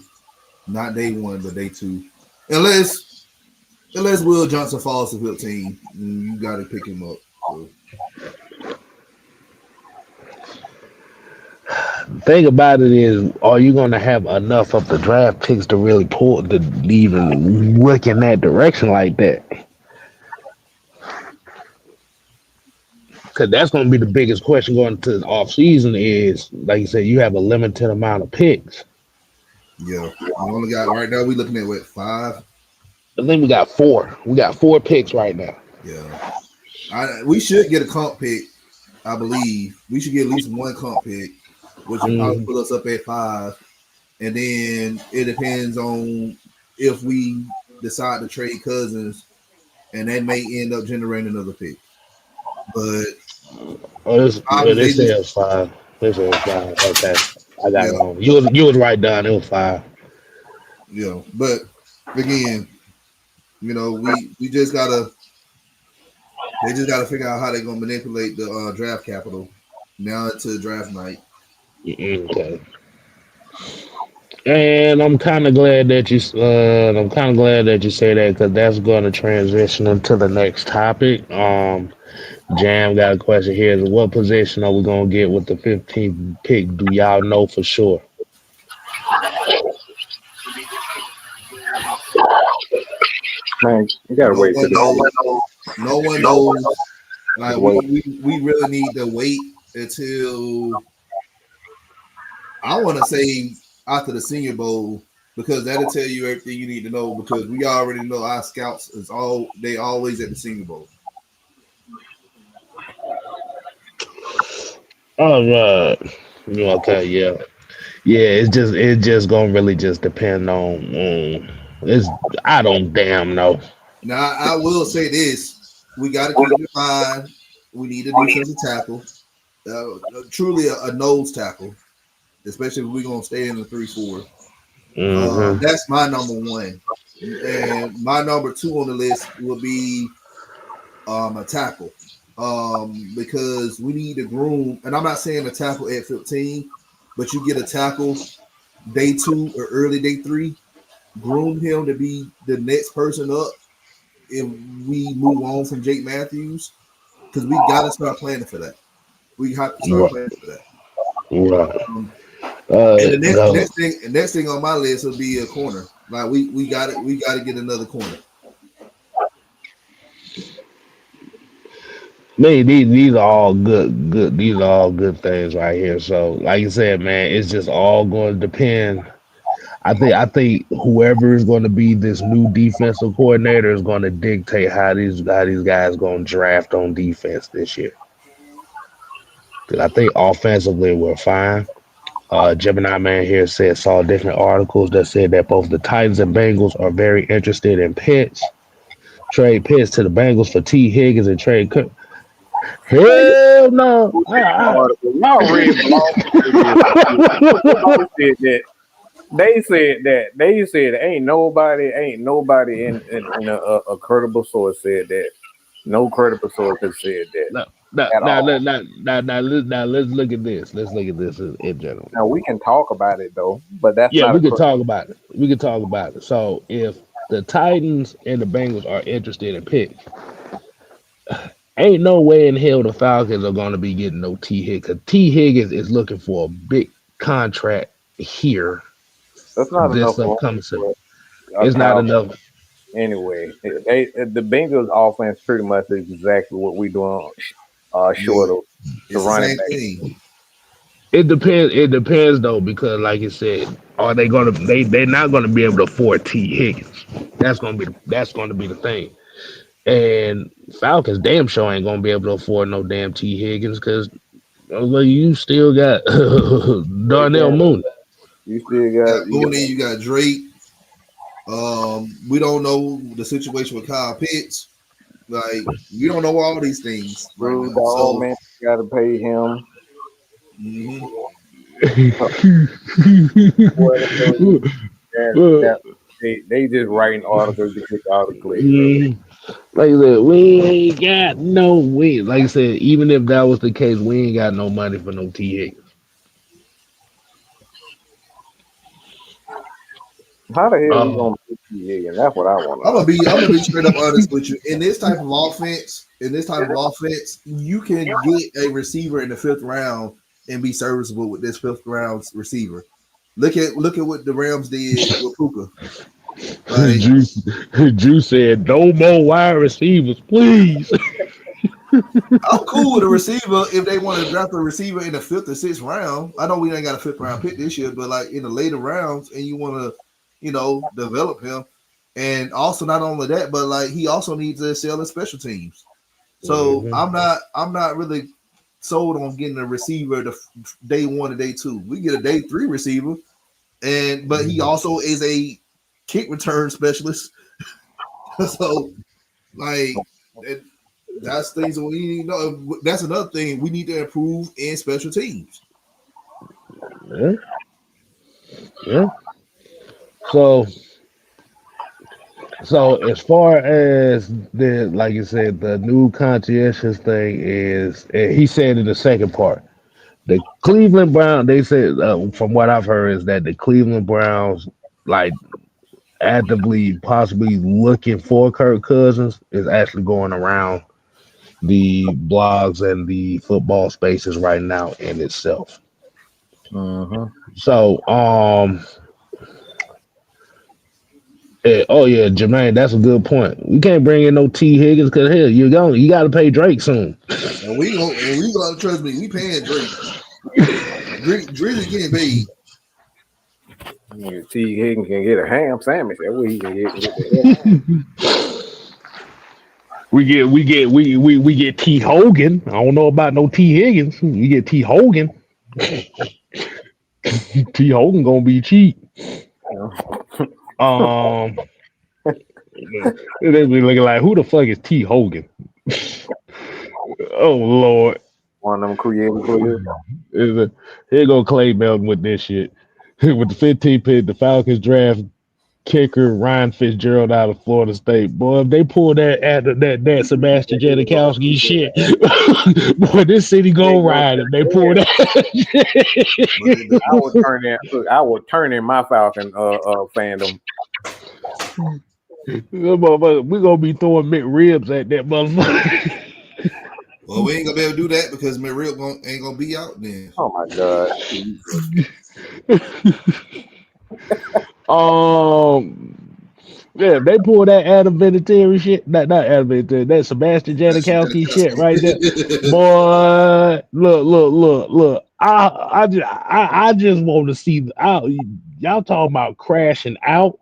not day one, but day two. Unless Will Johnson falls to 15, you got to pick him up. So, thing about it is, are you going to have enough of the draft picks to really pull to even look in that direction like that? Because that's going to be the biggest question going to the off season. Is like you said, you have a limited amount of picks. yeah, we only got right now. We looking at what 5? I think we got four. We got four picks right now. Yeah, we should get a comp pick. I believe we should get at least one comp pick, which would probably Mm, put us up at 5. And then it depends on if we decide to trade Cousins, and that may end up generating another pick. But they obviously, they said it just was five. They said it was five. Okay, I got yeah, it wrong. You was right, Don. It was five. But again, we just gotta they just gotta figure out how they're gonna manipulate the draft capital now into draft night. Okay. And I'm kind of glad that you say that because that's going to transition into the next topic. Jam got a question here: is what position are we going to get with the 15th pick? Do y'all know for sure? Man, you gotta No wait one till the knows. No one knows. Like wait. we really need to wait until I want to say after the Senior Bowl because that'll tell you everything you need to know because we already know our scouts is they always at the Senior Bowl. All right. Yeah, okay. Yeah. Yeah. It's just gonna really just depend on. It's I don't damn know. Now I will say this: we got to keep in mind we need a defensive tackle, truly a nose tackle, especially if we're gonna stay in the 3-4. Hmm. That's my number one, and my number two on the list will be a tackle, because we need to groom. And I'm not saying a tackle at 15, but you get a tackle day 2 or early day 3, groom him to be the next person up if we move on from Jake Matthews, because we got to start planning for that. We have to start Right. planning for that. Right. And the No. next thing on my list will be a corner. Like we got to get another corner. These are all good. These are all good things right here. So, like you said, man, it's just all going to depend. I think whoever is going to be this new defensive coordinator is going to dictate how these guys going to draft on defense this year. 'Cause I think offensively we're fine. Gemini Man here saw different articles that said that both the Titans and Bengals are very interested in Pitts. Trade Pitts to the Bengals for T. Higgins and trade Kirk. Hell no. Y'all read blog said that. They said ain't nobody in a credible source said that. No credible source has said that No, no, at no, no, all. no, no, no, let's look at this. Let's look at this in general. Now we can talk about it though, but that's Yeah, not a we could credible. talk about it. We could talk about it. So if the Titans and the Bengals are interested in pick, ain't no way in hell the Falcons are going to be getting no T Higgins. 'Cause T Higgins is looking for a big contract here That's not enough this room upcoming season. for a It's not Falcon. enough. Anyway, the Bengals offense pretty much is exactly what we doing. Yeah, Short of the it's the running same back. thing. It depends. It depends though, because like you said, are they gonna they're not gonna be able to afford T Higgins. That's gonna be the thing. And Falcons damn sure ain't gonna be able to afford no damn T Higgins because Like, you still got Darnell Mooney. You still You got got Mooney, you got Drake. We don't know the situation with Kyle Pitts. Like, we don't know all these things right Drew now. Dog, So, man. You got to pay him. mhm. That they just writing articles to get all the clicks, bro. Like I said, we ain't got no we. Like I said, even if that was the case, we ain't got no money for no T Higgins. How the hell we Oh, gonna put T Higgins? That's what I want to know. I'm gonna be straight up honest with you. In this type of offense, you can get a receiver in the fifth round and be serviceable with this fifth round receiver. Look at what the Rams did with Puka. Like, Drew said, no more wide receivers, please. I'm cool with a receiver if they want to draft a receiver in the fifth or sixth round. I know we ain't got a fifth round pick this year, but like in the later rounds, and you want to, develop him. And also not only that, but like he also needs to excel in special teams. So Mhm. I'm not really sold on getting a receiver the day one to day two. We get a day three receiver, but he also is a kick return specialist. So like that's things that we need to know. That's another thing we need to improve in special teams. Yeah, yeah. So, as far as the like you said, the new conscientious thing is, he said in the second part, the Cleveland Browns. They said, from what I've heard, is that the Cleveland Browns like actively, possibly looking for Kirk Cousins is actually going around the blogs and the football spaces right now in itself. Uh-huh. So, oh yeah, Jermaine, that's a good point. We can't bring in no T Higgins because hell, you got to pay Drake soon. And we gonna trust me. We paying Drake. Drake is getting paid. T Higgins can get a ham sandwich. That's what he can get the hell. We get T Hogan. I don't know about no T Higgins. We get T Hogan. T Hogan gonna be cheap. Um, they be looking like, who the fuck is T Hogan? Oh Lord. One of them creative players. Here go Clay Melton with this shit. With the 15th pick, the Falcons draft kicker Ryan Fitzgerald out of Florida State. Boy, if they pull that Sebastian Janikowski shit, boy, this city go ride if they pull that. I would turn that. Look, I would turn in my Falcon fandom. We're gonna be throwing McRibs at that motherfucker. Well, we ain't gonna be able to do that because McRib ain't gonna be out then. Oh my god. Yeah, they pull that Adam Vinatieri shit, not Adam Vinatieri, that Sebastian Janikowski shit right there. Boy, look. I just want to see y'all talking about crashing out.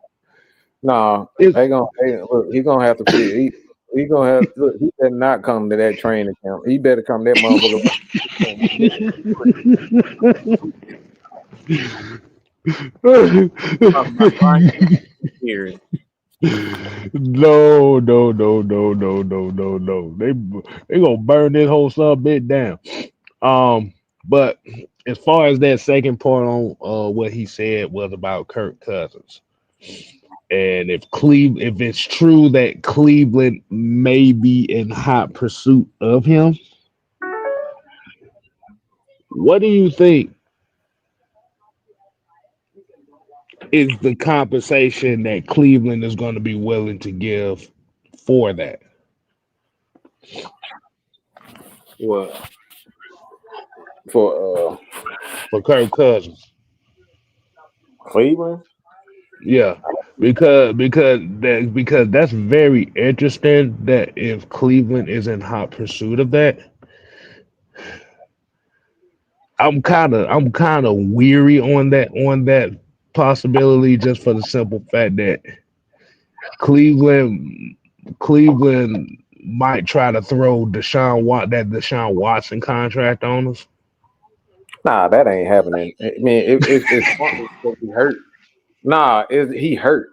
No, It's, look, he gonna have to fit. He gonna have look. He better not come to that training camp. He better come that motherfucker. no. They gonna burn this whole sub bit down. But as far as that second part on what he said was about Kirk Cousins, and if it's true that Cleveland may be in hot pursuit of him, what do you think is the compensation that Cleveland is going to be willing to give for that? What for For Kirk Cousins? Cleveland? Yeah, because that's very interesting. That if Cleveland is in hot pursuit of that, I'm kind of weary on that possibility, just for the simple fact that Cleveland Cleveland might try to throw Deshaun Watson contract on us. Nah, that ain't happening. I mean, it's funny because he hurt. Nah, he hurt.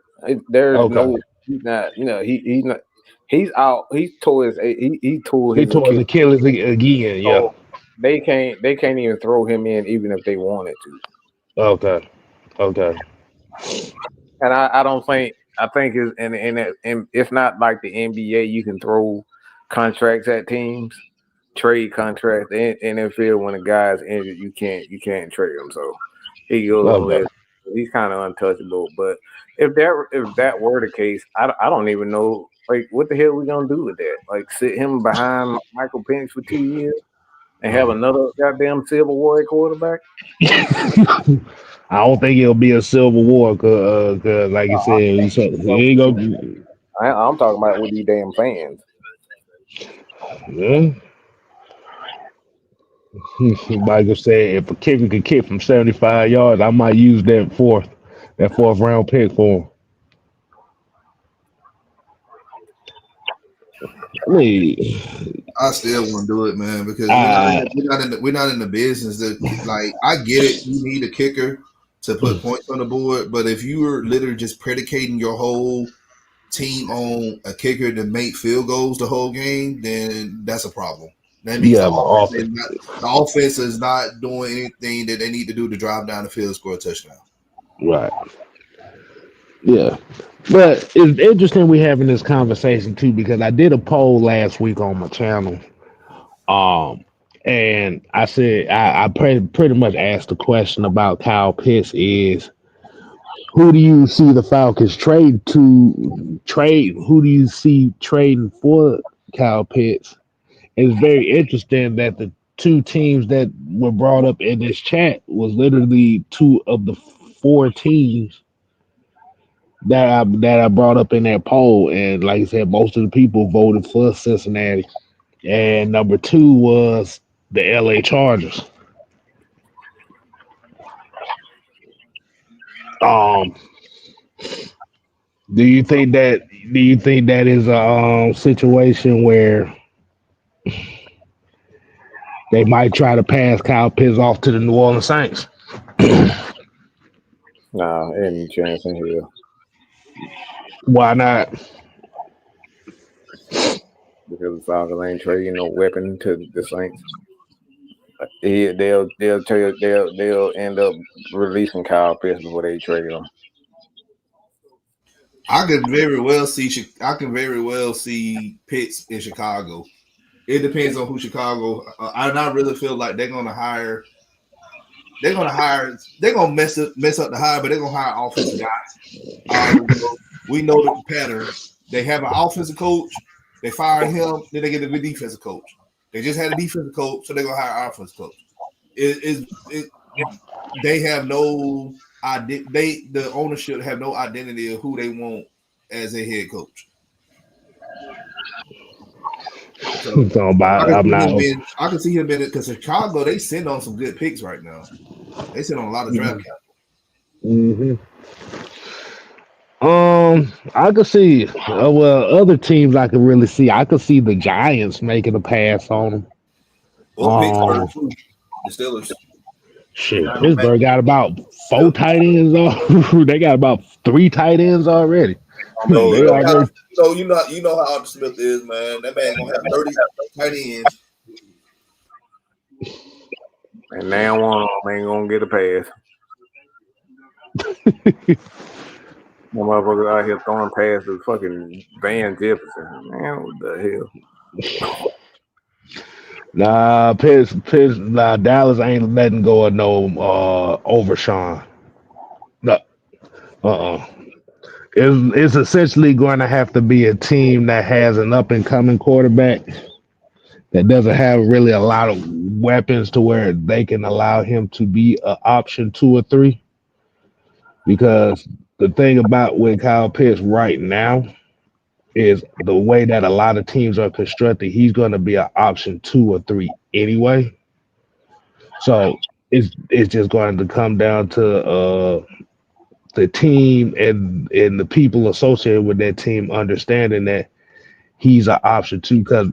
There's Okay. no. He's not. You know, he's not. He's out. He tore he tore He his tore his Achilles. Achilles again. Yeah. So they can't even throw him in even if they wanted to. Okay. Okay. And I don't think I think it's and it's not like the NBA. You can throw contracts at teams, trade contracts. The NFL when a guy's injured, you can't trade him. So he goes on Okay. list. He's kind of untouchable. But if that were the case, I don't even know like what the hell we gonna do with that. Like sit him behind Michael Penix for 2 years and have another goddamn Civil War quarterback. I don't think it'll be a civil war, cause like you said, he ain't gonna. I'm talking about with these damn fans. Yeah. Michael said, if a kicker could kick from 75 yards, I might use that fourth round pick for him. I mean, I still won't do it, man, because I we're not in the business that like I get it. You need a kicker to put points on the board, but if you are literally just predicating your whole team on a kicker to make field goals the whole game, then that's a problem. That means yeah, the offense. the offense is not doing anything that they need to do to drive down the field and score a touchdown. Right. Yeah. But it's interesting we having this conversation too because I did a poll last week on my channel. Um, and I said I pretty much asked the question about Kyle Pitts is who do you see the Falcons trade? Who do you see trading for Kyle Pitts? It's very interesting that the two teams that were brought up in this chat was literally two of the four teams that I brought up in that poll, and like I said, most of the people voted for Cincinnati, and number two was the LA Chargers. Um, do you think that is a situation where they might try to pass Kyle Pitts off to the New Orleans Saints? Nah, any chance in hell. Why not? Because the Falcons ain't trading no weapon to the Saints. They'll end up releasing Kyle Pitts before they trade him. I can very well see Pitts in Chicago. It depends on who Chicago. I really feel like they're gonna hire. They're gonna mess up the hire, but they're gonna hire offensive guys. We know the pattern. They have an offensive coach. They fire him, then they get a defensive coach. They just had a defensive coach, so they're gonna hire an offensive coach. They have no idea. The ownership have no identity of who they want as a head coach. So I can see him being because Chicago they send on some good picks right now. They send on a lot of draft capital. Mm-hmm. I could see. Other teams I could really see. I could see the Giants making a pass on them. The Steelers. Shit, Pittsburgh got about 4 tight ends. They got about 3 tight ends already. So you know how Arthur Smith is, man. That man gonna have 30 tight ends. And now one of them ain't gonna get a pass. My motherfucker out here throwing passes, fucking Van Jefferson. Man, what the hell? Nah, Dallas ain't letting go of no Overshawn. No, It's essentially going to have to be a team that has an up and coming quarterback that doesn't have really a lot of weapons to where they can allow him to be an option 2 or 3. Because the thing about with Kyle Pitts right now is the way that a lot of teams are constructed, he's going to be an option 2 or 3 anyway. So it's just going to come down to the team and the people associated with that team understanding that he's an option too. Because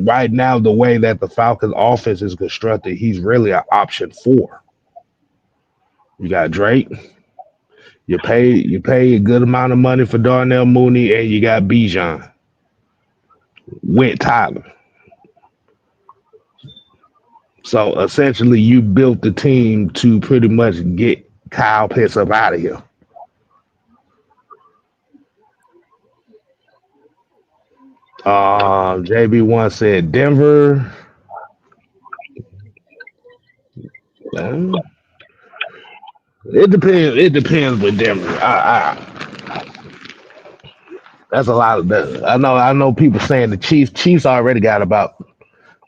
right now, the way that the Falcons offense is constructed, he's really an option 4. You got Drake. You pay a good amount of money for Darnell Mooney, and you got Bijan with Tyler. So essentially, you built the team to pretty much get Kyle Pitts up out of here. JB1 said Denver. It depends. It depends with Denver. That's a lot of that. I know people saying the Chiefs already got about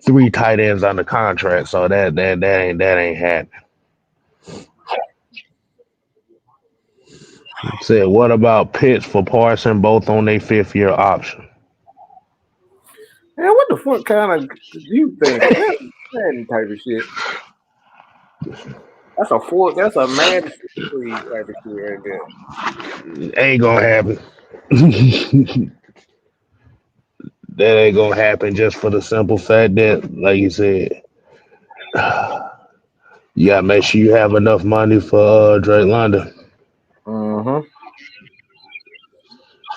3 tight ends under contract, so that ain't happening. Said, what about Pitts for Parson, both on their 5th-year option? Man, what the fuck kind of you think? That type of shit. That's a mad type of shit right there. Ain't gonna happen. That ain't gonna happen just for the simple fact that, like you said, you gotta make sure you have enough money for Drake London. Mm-hmm.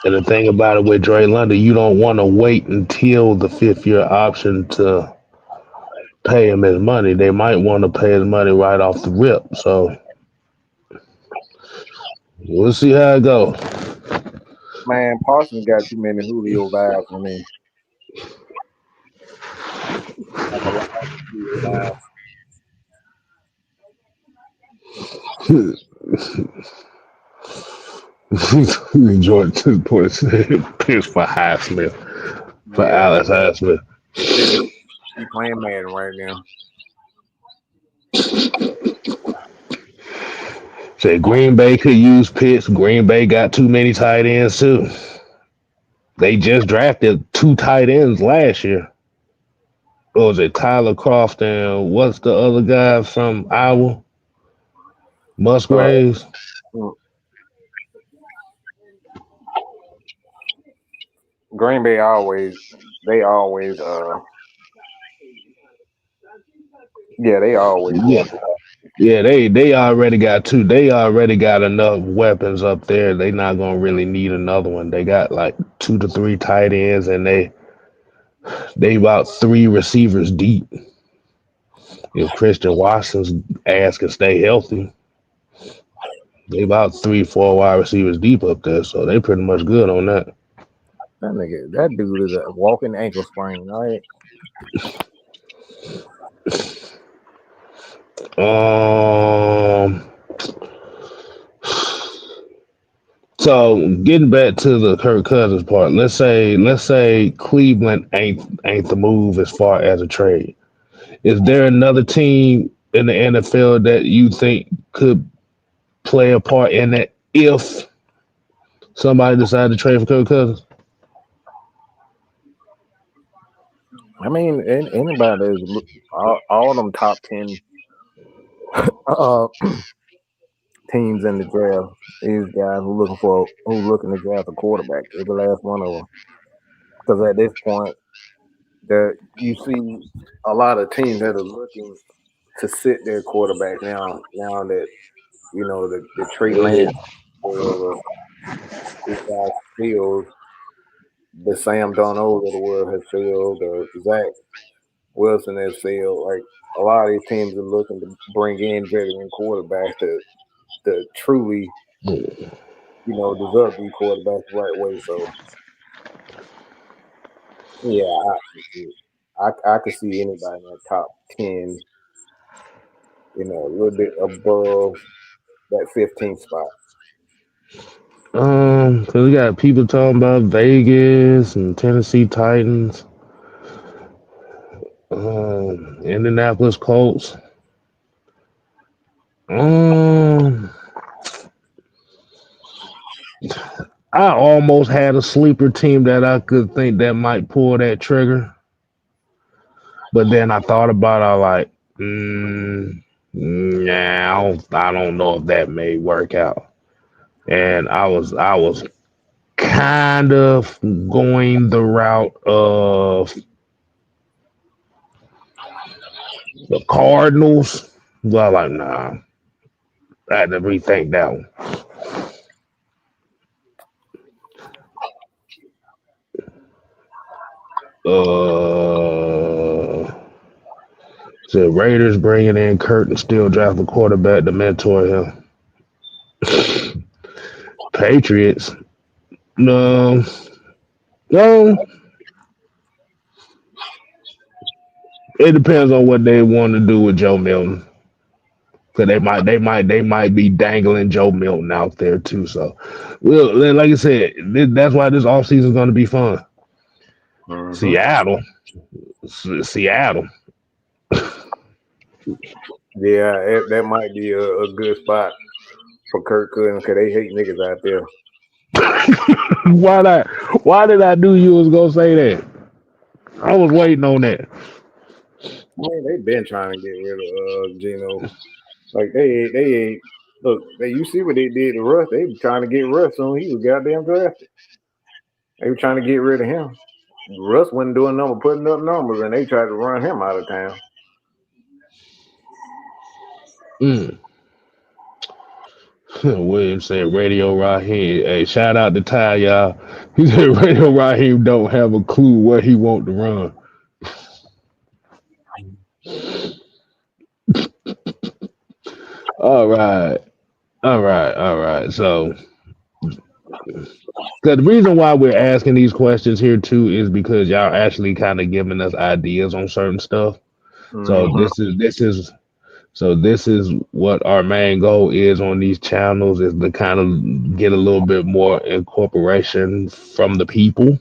And the thing about it with Drake London, you don't want to wait until the 5th-year option to pay him his money. They might want to pay his money right off the rip. So we'll see how it goes. Man, Parsons got too many Julio vibes for me. Like a lot of Julio vibes. Jordan 2 points. Pierce for Highsmith. For Alex Highsmith. He playing Madden right now. Say Green Bay could use Pitts. Green Bay got too many tight ends too. They just drafted 2 tight ends last year. What was it? Tyler Croft and what's the other guy from Iowa? Musgraves. Green Bay always. They always Yeah, they already got 2. They already got enough weapons up there. They not gonna really need another one. They got like 2 to 3 tight ends, and they about 3 receivers deep. If Christian Watson's ass can stay healthy, they about 3-4 wide receivers deep up there, so they pretty much good on that. That dude is a walking ankle sprain, all right? So getting back to the Kirk Cousins part, let's say Cleveland ain't the move as far as a trade. Is there another team in the NFL that you think could play a part in that if somebody decided to trade for Kirk Cousins? I mean, anybody is all them top 10 teams in the draft. These guys who looking to draft a quarterback. Every last one of them. Because at this point, you see a lot of teams that are looking to sit their quarterback now. Now that the Trey Lance or these guys failed, the Sam Darnold of the world has failed, or Zach Wilson has failed. Like a lot of these teams are looking to bring in veteran quarterbacks to truly, develop these quarterbacks the right way. So, yeah, I could see anybody in the top 10, a little bit above that 15th spot. Cause we got people talking about Vegas and Tennessee Titans, Indianapolis Colts. I almost had a sleeper team that I could think that might pull that trigger, but then I thought about it. I like, I don't know if that may work out. And I was kind of going the route of the Cardinals. Well, like, nah, I had to rethink that one. So Raiders bringing in Kirk and still draft a quarterback to mentor him. Patriots, no, no. It depends on what they want to do with Joe Milton. Cause they might be dangling Joe Milton out there too. So, well, like I said, that's why this offseason is going to be fun. Mm-hmm. Seattle. Yeah, that might be a good spot for Kirk Cousins because they hate niggas out there. Why did I knew you was gonna say that? I was waiting on that. Man, they've been trying to get rid of Geno. Like they look. You see what they did to Russ? They were trying to get Russ soon. He was goddamn drafted. They were trying to get rid of him. Russ wasn't doing nothing but putting up numbers, and they tried to run him out of town. William said Radio Raheem. Hey, shout out to Ty, y'all. He said Radio Raheem don't have a clue what he want to run. All right. So, the reason why we're asking these questions here too is because y'all actually kind of giving us ideas on certain stuff. So this is what our main goal is on these channels, is to kind of get a little bit more incorporation from the people.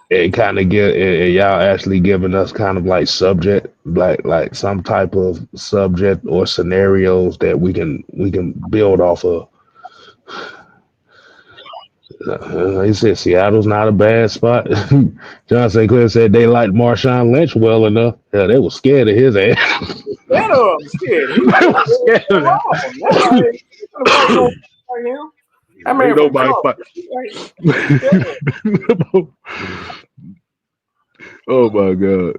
And kind of get y'all actually giving us kind of like subject, like some type of subject or scenarios that we can build off of. He said Seattle's not a bad spot. John St. Clair said they liked Marshawn Lynch well enough. Yeah, they were scared of his ass. Scared of him, scared. He was scared of him. I mean, nobody fight. Oh my god.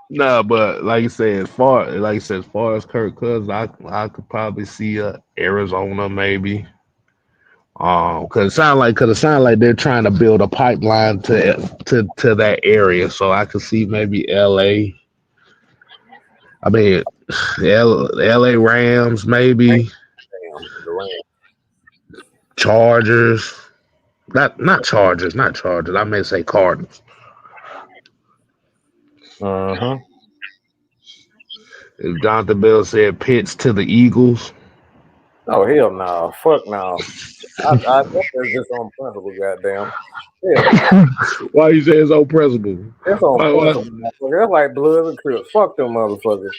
Nah, but like you said, as far as Kirk Cousins, I could probably see Arizona maybe. Cause it sound like they're trying to build a pipeline to that area, so I could see maybe LA. I mean, LA Rams maybe. Chargers. Not Chargers. I may say Cardinals. If Jonathan Bell said Pitts to the Eagles. Oh hell no! Fuck no! I think that's just on principle, goddamn. Yeah. Why you say it's on principle? It's on principle. That's like Blood and Crips. Fuck them motherfuckers.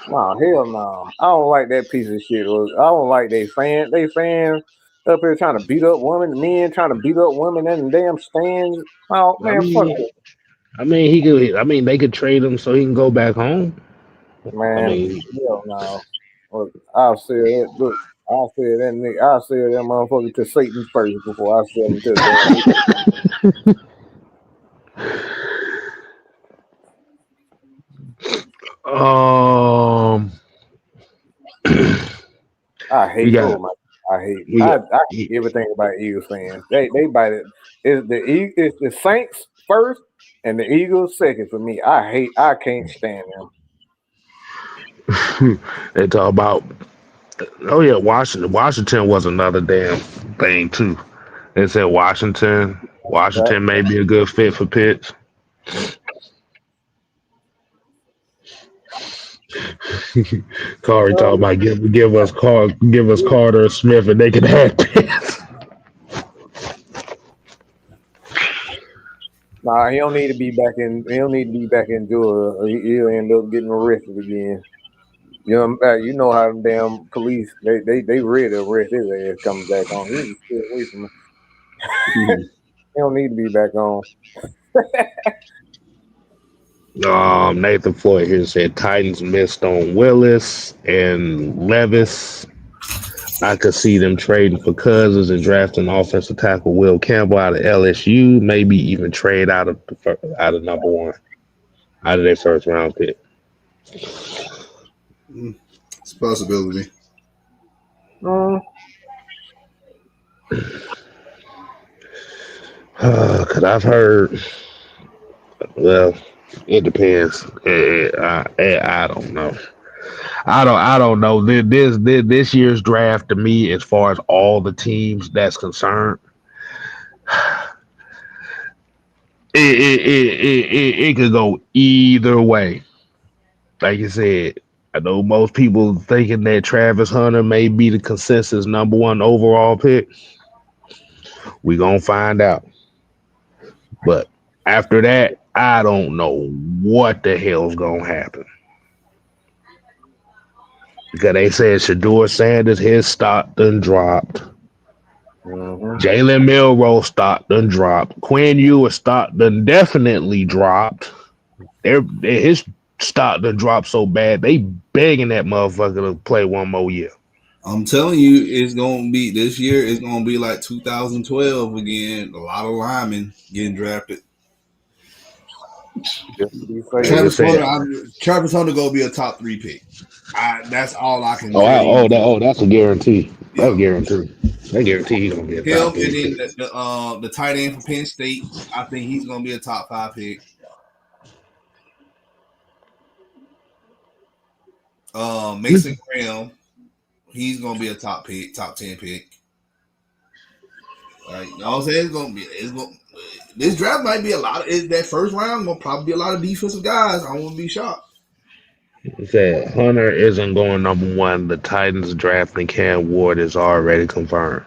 Nah, hell no. I don't like that piece of shit. I don't like they fans up here trying to beat up women, men trying to beat up women in the damn stands. Oh man, fuck it. They could trade him so he can go back home. Man, hell no. Look, I'll sell that. Look, I'll sell that nigga. I'll sell that motherfucker to Satan first before I sell him to them. I hate everything about Eagles fans. They bite it. It's the Saints first and the Eagles second for me. I can't stand them. They talk about, oh yeah, Washington was another damn thing too. They said Washington may be a good fit for Pitts. Corey talking about give us Carter Smith and they can have Pitts. Nah, he don't need to be back in. He don't need to be back in Georgia. Or he'll end up getting arrested again. You know how them damn police they ready to arrest his ass coming back on. He need to stay away from him. He don't need to be back on. Nathan Floyd here said Titans missed on Willis and Levis. I could see them trading for Cousins and drafting offensive tackle Will Campbell out of LSU, maybe even trade out of number one, out of their first round pick. It's a possibility. Cause I've heard. Well, it depends. I don't know. I don't know. This year's draft to me, as far as all the teams that's concerned, it could go either way. Like you said, I know most people thinking that Travis Hunter may be the consensus number one overall pick. We gonna find out. But after that, I don't know what the hell's gonna happen. Because they said Shador Sanders, his stock done dropped. Jalen Milroe stock done dropped. Quinn Ewers stock done definitely dropped. His stock done dropped so bad, they begging that motherfucker to play one more year. I'm telling you, it's gonna be this year. It's gonna be like 2012 again. A lot of linemen getting drafted. Travis Hunter gonna be a top 3 pick. That's all I can say. That's a guarantee. Yeah. That's a guarantee. That guarantee he's gonna be a top 3 Him, and pick. then the tight end for Penn State. I think he's gonna be a top 5 pick. Mason Graham, he's gonna be a top 10 pick. Like, you know what I'm saying? This draft might be a lot of that first round gonna probably be a lot of defensive guys. I won't be shocked. He said Hunter isn't going number one. The Titans drafting Cam Ward is already confirmed.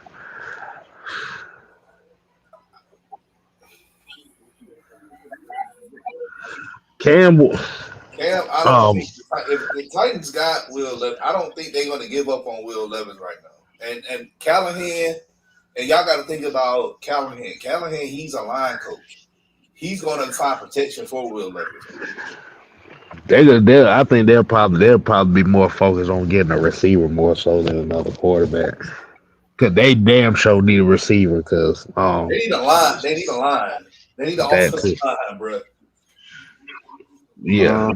Cam, I don't think if the Titans got Will Levis, I don't think they're going to give up on Will Levis right now. And Callahan, and y'all got to think about Callahan. Callahan, he's a line coach. He's going to find protection for Will Levis. I think they'll probably be more focused on getting a receiver more so than another quarterback. Cause they damn sure need a receiver. Cause they need a line. They need a line. They need an offensive line, bro. Yeah.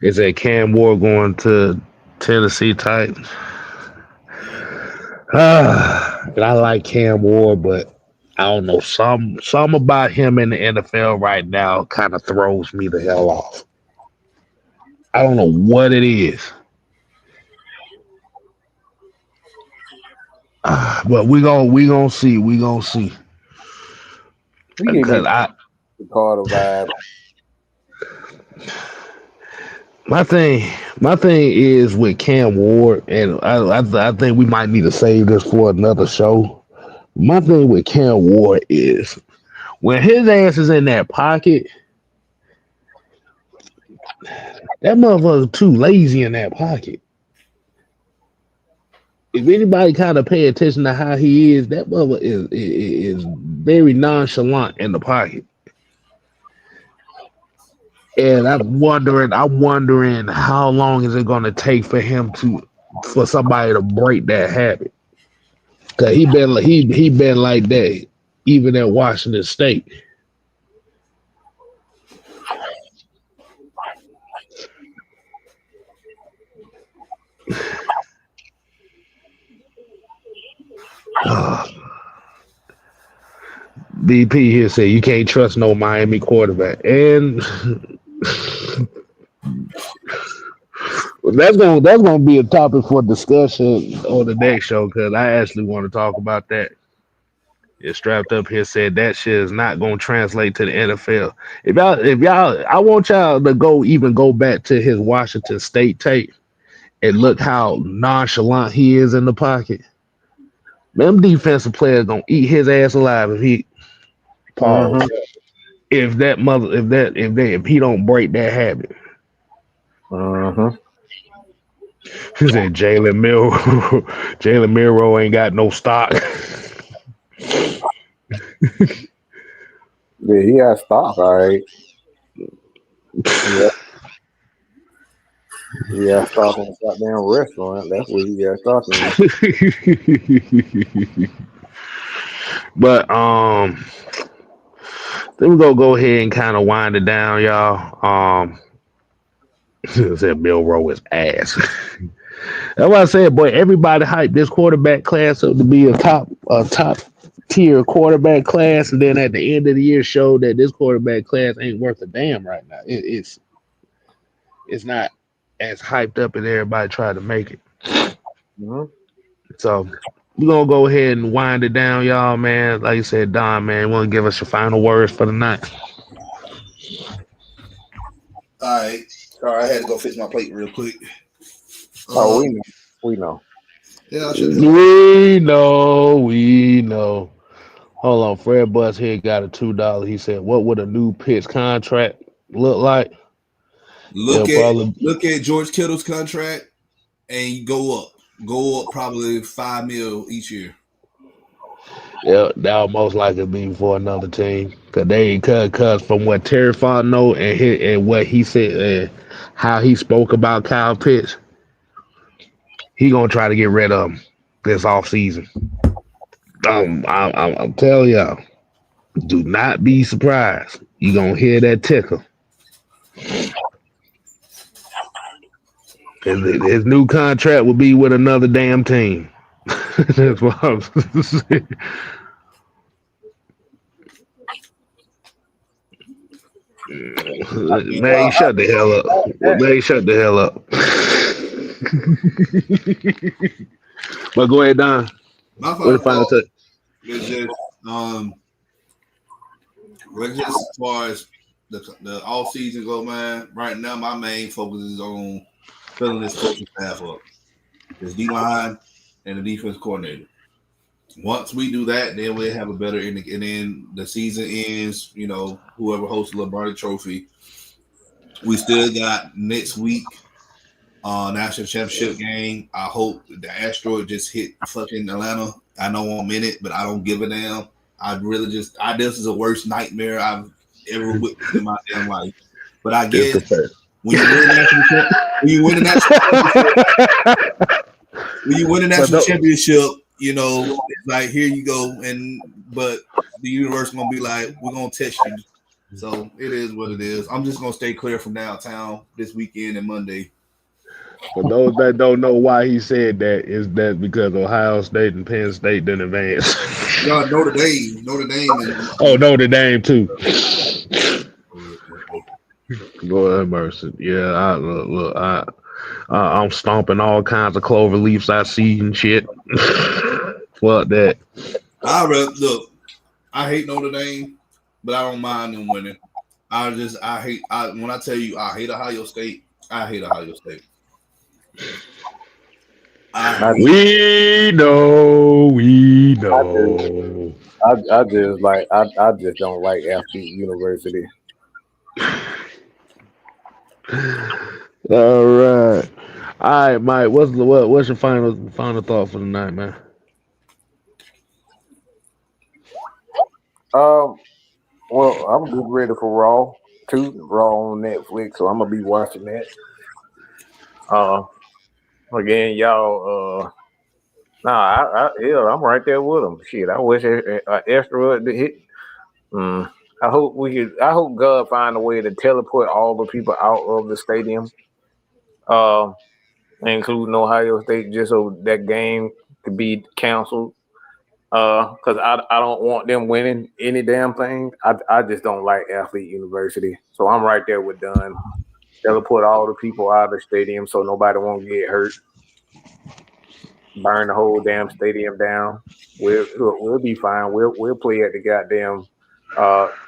Is that Cam Ward going to Tennessee Titans? I like Cam Ward, but I don't know. Some about him in the NFL right now kind of throws me the hell off. I don't know what it is. But we gonna see. We gonna see. Because the Carter vibe. My thing is with Cam Ward, and I think we might need to save this for another show. My thing with Cam Ward is when his ass is in that pocket, that motherfucker's too lazy in that pocket. If anybody kind of pay attention to how he is, that mother is very nonchalant in the pocket. And I'm wondering how long is it going to take for somebody to break that habit? Cause he been like that even at Washington State. BP here said you can't trust no Miami quarterback, and that's gonna be a topic for discussion on the next show because I actually want to talk about that. It's strapped up here said that shit is not gonna translate to the NFL. If y'all, I want y'all to go back to his Washington State tape and look how nonchalant he is in the pocket. Them defensive players gonna eat his ass alive if he pause. If he don't break that habit. He said Jalen Milroe ain't got no stock. Yeah, he has stock, all right. Yeah. Yeah, stop in a goddamn restaurant. That's where he got stuck in. But then we gonna go ahead and kind of wind it down, y'all. Said Bill Rowe is ass. That's why I said, boy, everybody hyped this quarterback class up to be a top tier quarterback class, and then at the end of the year showed that this quarterback class ain't worth a damn right now. It's not as hyped up as everybody tried to make it. Mm-hmm. So we're gonna go ahead and wind it down, y'all, man. Like you said, Don, man, want to give us your final words for the night? All right. Sorry, I had to go fix my plate real quick. Oh, we know. Yeah, I should have. We know. Hold on, Fred Bus here got a $2. He said, "What would a new Pitts contract look like?" Look at George Kittle's contract and go up. Go up probably $5 million each year. Yeah, that'll most likely be for another team cause from what Terry Fontenot and what he said and how he spoke about Kyle Pitts, he gonna try to get rid of him this offseason. I'm telling y'all, do not be surprised. You gonna hear that tickle. His new contract will be with another damn team. That's what I'm saying. Man, shut the hell up. Man, shut the hell up. But go ahead, Don. My What the final touch? is just as far as the off season go, man. Right now, my main focus is on filling this coaching staff up, this D line and the defense coordinator. Once we do that, then we'll have a better and then the season ends. You know, whoever hosts the Lombardi Trophy. We still got next week national championship game. I hope the asteroid just hit fucking Atlanta. I know 1 minute, but I don't give a damn. This is the worst nightmare I've ever witnessed in my damn life. But I guess when you win a national championship, you know, it's like here you go, but the universe gonna be like, we're gonna test you. So it is what it is. I'm just gonna stay clear from downtown this weekend and Monday. For those that don't know why he said that, is that because Ohio State and Penn State didn't advance. No, Notre Dame. Notre Dame too. Lord have mercy. Yeah, I'm stomping all kinds of clover leaves I see and shit. Fuck that. I hate Notre Dame, but I don't mind them winning. When I tell you I hate Ohio State, I hate Ohio State. We know. I just don't like Athlete University. All right, Mike. What's your final thought for the night, man? Well, I'm getting ready for Raw on Netflix, so I'm gonna be watching that. Again, y'all. I'm right there with them. Shit, I wish an asteroid to hit. I hope God find a way to teleport all the people out of the stadium, including Ohio State, just so that game could be canceled. Because I don't want them winning any damn thing. I just don't like Athlete University, so I'm right there with Dunn. Teleport all the people out of the stadium so nobody won't get hurt. Burn the whole damn stadium down. We'll be fine. We'll play at the goddamn.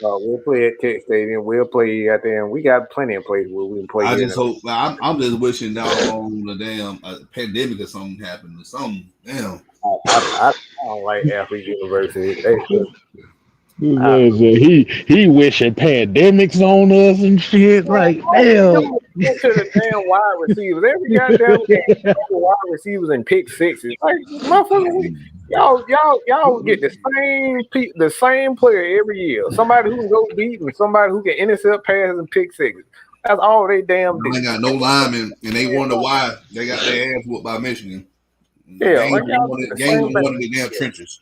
We'll play at Tech Stadium. We'll play at them. We got plenty of places where we can play. I'm just wishing down on the damn pandemic or something happened or something. Damn. I don't like Athlete University. He wishing pandemics on us and shit. Like, damn. To the damn wide receivers. Every goddamn wide receivers and pick sixes. Like, motherfucker, y'all get the same player every year. Somebody who can go deep and somebody who can intercept passes and pick sixes. That's all they damn They do. ain't got no linemen, and they wonder why they got their ass whooped by Michigan. Yeah, Games like y'all one do of the the games same in thing. one of the damn trenches.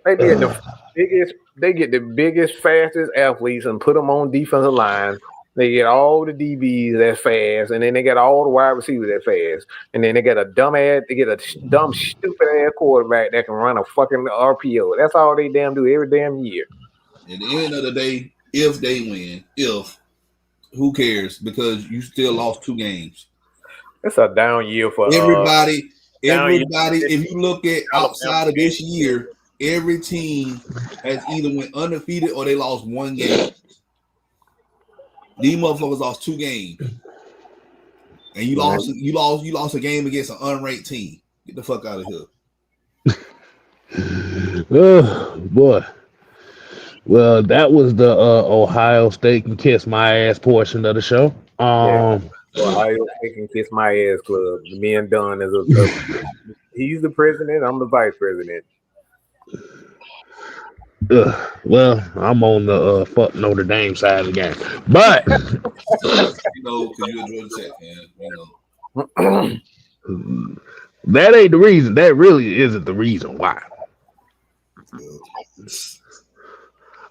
They get the biggest. They get the biggest, fastest athletes and put them on defensive line. They get all the DBs that fast, and then they get all the wide receivers that fast, and then they get a dumb ass. They get a dumb, stupid ass quarterback that can run a fucking RPO. That's all they damn do every damn year. At the end of the day, if they win, who cares? Because you still lost 2 games. It's a down year for Everybody. down year. If you look at Alabama. outside of this year, every team has either went undefeated or they lost 1 game. These motherfuckers lost 2 games, and you lost a game against an unranked team. Get the fuck out of here. Boy. Well, that was the Ohio State can kiss my ass portion of the show. Ohio State can kiss my ass club. Me and Don is he's the president. I'm the vice president. Well, I'm on the fuck Notre Dame side of the game, but Because you're a Georgia Tech fan. that ain't the reason. That really isn't the reason why.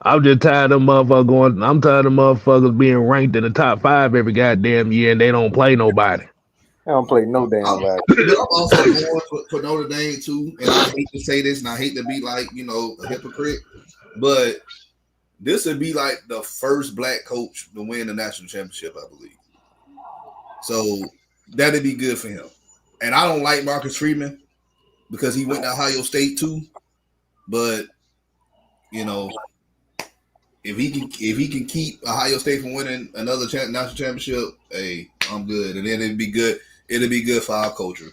I'm just tired of motherfuckers going. I'm tired of motherfuckers being ranked in the top 5 every goddamn year, and they don't play nobody. I don't play no damn I'm also going for Notre Dame too, and I hate to say this, and I hate to be like a hypocrite, but this would be like the first black coach to win the national championship, I believe. So that'd be good for him. And I don't like Marcus Freeman because he went to Ohio State too, but if he can keep Ohio State from winning another national championship, hey, I'm good. And then it'd be good. It'd be good for our culture,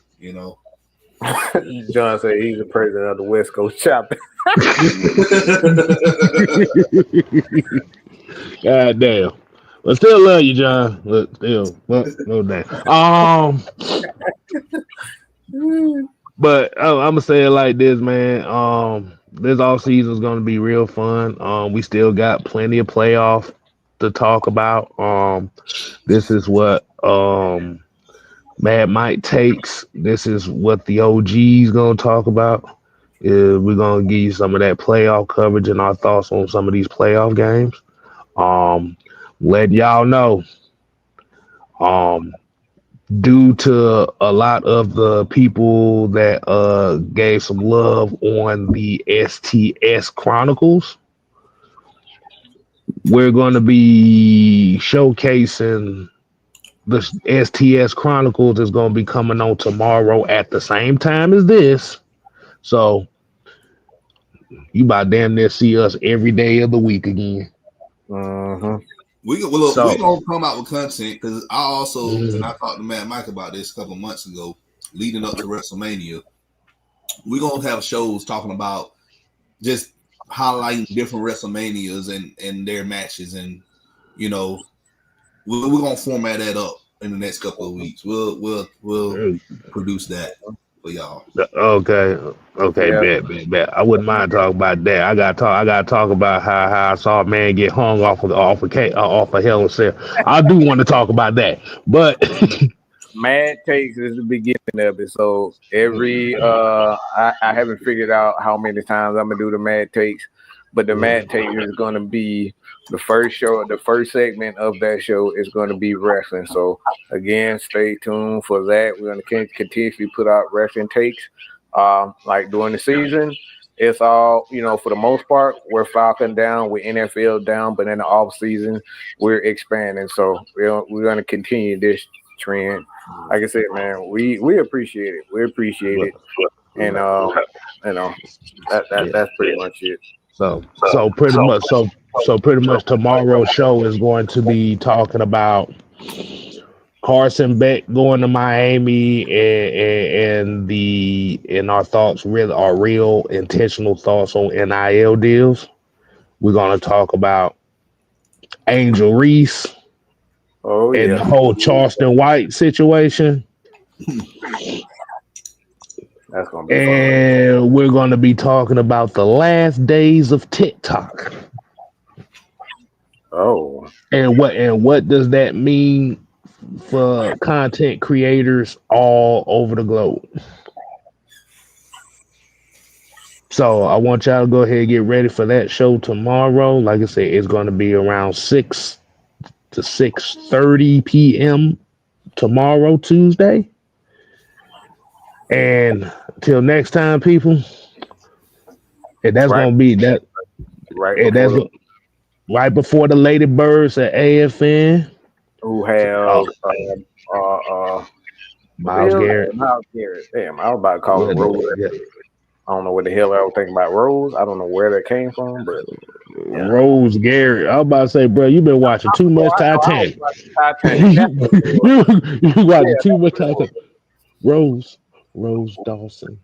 John said he's the president of the West Coast chapter. God damn. But still love you, John. But still, no damn. But I'm gonna say it like this, man. This off season is gonna be real fun. We still got plenty of playoff to talk about. This is what Mad Mike takes. This is what the OG's gonna talk about. We're gonna give you some of that playoff coverage and our thoughts on some of these playoff games. Let y'all know. Due to a lot of the people that gave some love on the STS Chronicles, we're going to be showcasing the STS Chronicles is going to be coming on tomorrow at the same time as this. So you about damn near see us every day of the week again. Mm-hmm. We're gonna come out with content because I also and I talked to Matt Mike about this a couple of months ago, leading up to WrestleMania. We're gonna have shows talking about just highlighting different WrestleManias and their matches, and we're gonna format that up in the next couple of weeks. We'll produce that for y'all. Okay, bet. I wouldn't mind talking about that. I gotta talk about how I saw a man get hung off of Hell in a Cell. I do want to talk about that, but Mad Takes is the beginning of it. So every I haven't figured out how many times I'm gonna do the Mad Takes, but the Mad Takes is gonna be the first show. The first segment of that show is going to be wrestling. So again, stay tuned for that. We're going to continuously put out wrestling takes. Like during the season, it's all, for the most part, we're Falcon down, we're NFL down, but in the off season, we're expanding. So we're going to continue this trend. Like I said, man, we appreciate it. We appreciate it. And that's pretty much it. So pretty much tomorrow's show is going to be talking about Carson Beck going to Miami and our thoughts, really our real intentional thoughts on NIL deals. We're going to talk about Angel Reese and the whole Charleston White situation. That's gonna be fun. We're going to be talking about the last days of TikTok. Oh, And what does that mean for content creators all over the globe? So I want y'all to go ahead and get ready for that show tomorrow. Like I said, it's going to be around 6 to 6:30 p.m. tomorrow, Tuesday. And till next time, people, and that's right, going to be that. right And that's before right before the Lady Birds at AFN. who Oh, have what the Miles hell? Garrett. Miles Garrett. Damn, I was about to call him Well, Rose. yeah, I don't know what the hell I was thinking about Rose. I don't know where that came from, but yeah. Rose Garrett. I was about to say, bro, you've been watching too much I was Titanic. watching Titanic. That's what it was. you watching Yeah, too that's much what it was. Titanic. Rose Dawson.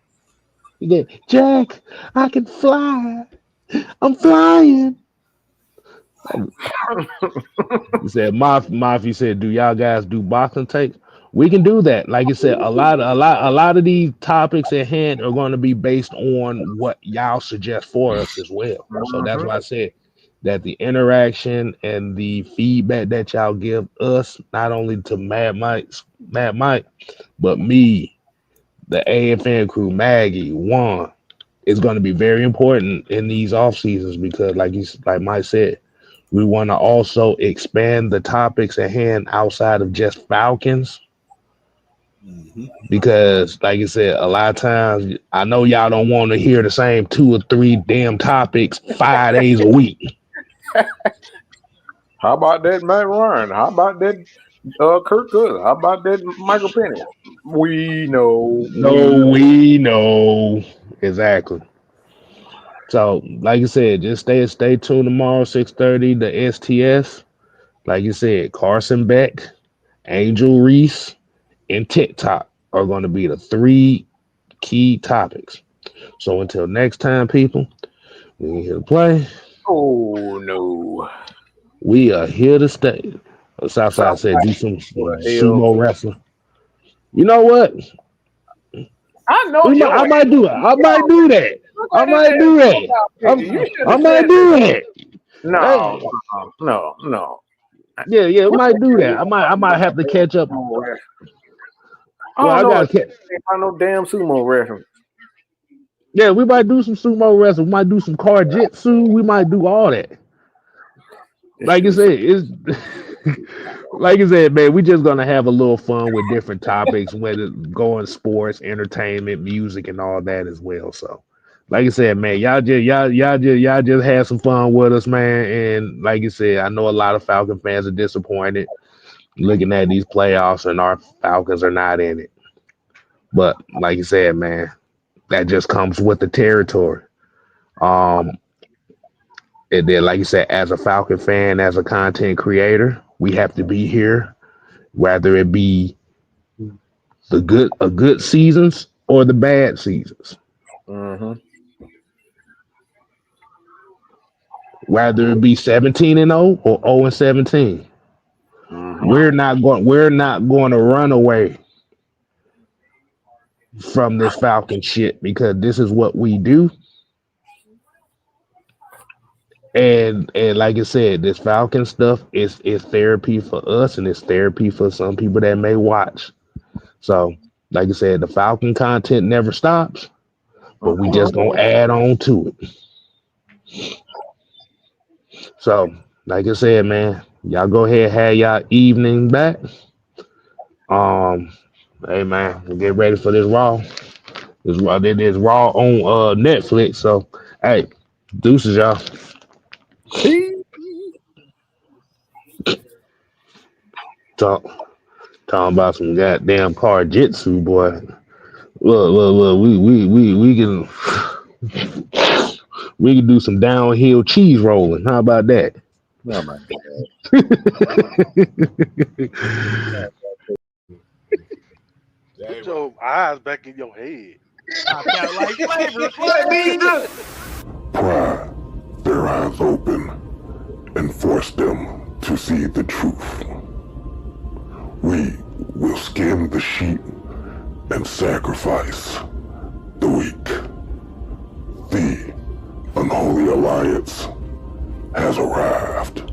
Yeah, Jack, I can fly. I'm flying. He said, Mafia said, do y'all guys do boxing takes? We can do that. Like I said, a lot of these topics at hand are going to be based on what y'all suggest for us as well. So that's Mhm. why I said that the interaction and the feedback that y'all give us, not only to Mad Mike, but me, the AFN crew, Maggie, Juan, is going to be very important in these off seasons because, like Mike said, we want to also expand the topics at hand outside of just Falcons. Mm-hmm. Because, like I said, a lot of times I know y'all don't want to hear the same 2 or 3 damn topics 5 days a week. How about that Matt Ryan? How about that Kirk Cousins? How about that Michael Penny? We know. No, we know exactly. So, like I said, just stay tuned tomorrow, 6:30, the STS. Like you said, Carson Beck, Angel Reese, and TikTok are going to be the 3 key topics. So until next time, people, we ain't here to play. Oh no. We are here to stay. Southside said, do some Hell. sumo wrestling. You know what? I know I your might do it. I might do that. look I at this might damn do that. profile picture. You should I have might said do that. that. No, Hey, no. yeah, I might do that. I might have to catch up. I Well, don't I know gotta if catch. I no damn sumo reference. Yeah, we might do some sumo wrestling. We might do some car jitsu. We might do all that. Like I said, it's like I said, man. We just gonna have a little fun with different topics, whether going sports, entertainment, music, and all that as well. So, like I said, man, y'all just had some fun with us, man. And like I said, I know a lot of Falcon fans are disappointed looking at these playoffs, and our Falcons are not in it. But like you said, man, that just comes with the territory. Um, and then, like you said, as a Falcon fan, as a content creator, we have to be here, whether it be a good seasons or the bad seasons. Mm-hmm. Whether it be 17-0 or 0-17. Mm-hmm. We're not going to run away from this Falcon shit because this is what we do. And like I said, this Falcon stuff is therapy for us and it's therapy for some people that may watch. So, like I said, the Falcon content never stops, but we just gonna add on to it. So, like I said, man, y'all go ahead, have y'all evening back. Hey man, we'll get ready for this Raw. This Raw on Netflix. So, hey, deuces, y'all. Talking about some goddamn car jitsu, boy. Look. We can do some downhill cheese rolling. How about that? Oh my Put your eyes back in your head. Knocked out like flavor. Let me do. Pry their eyes open and force them to see the truth. We will skin the sheep and sacrifice the weak. The unholy alliance has arrived.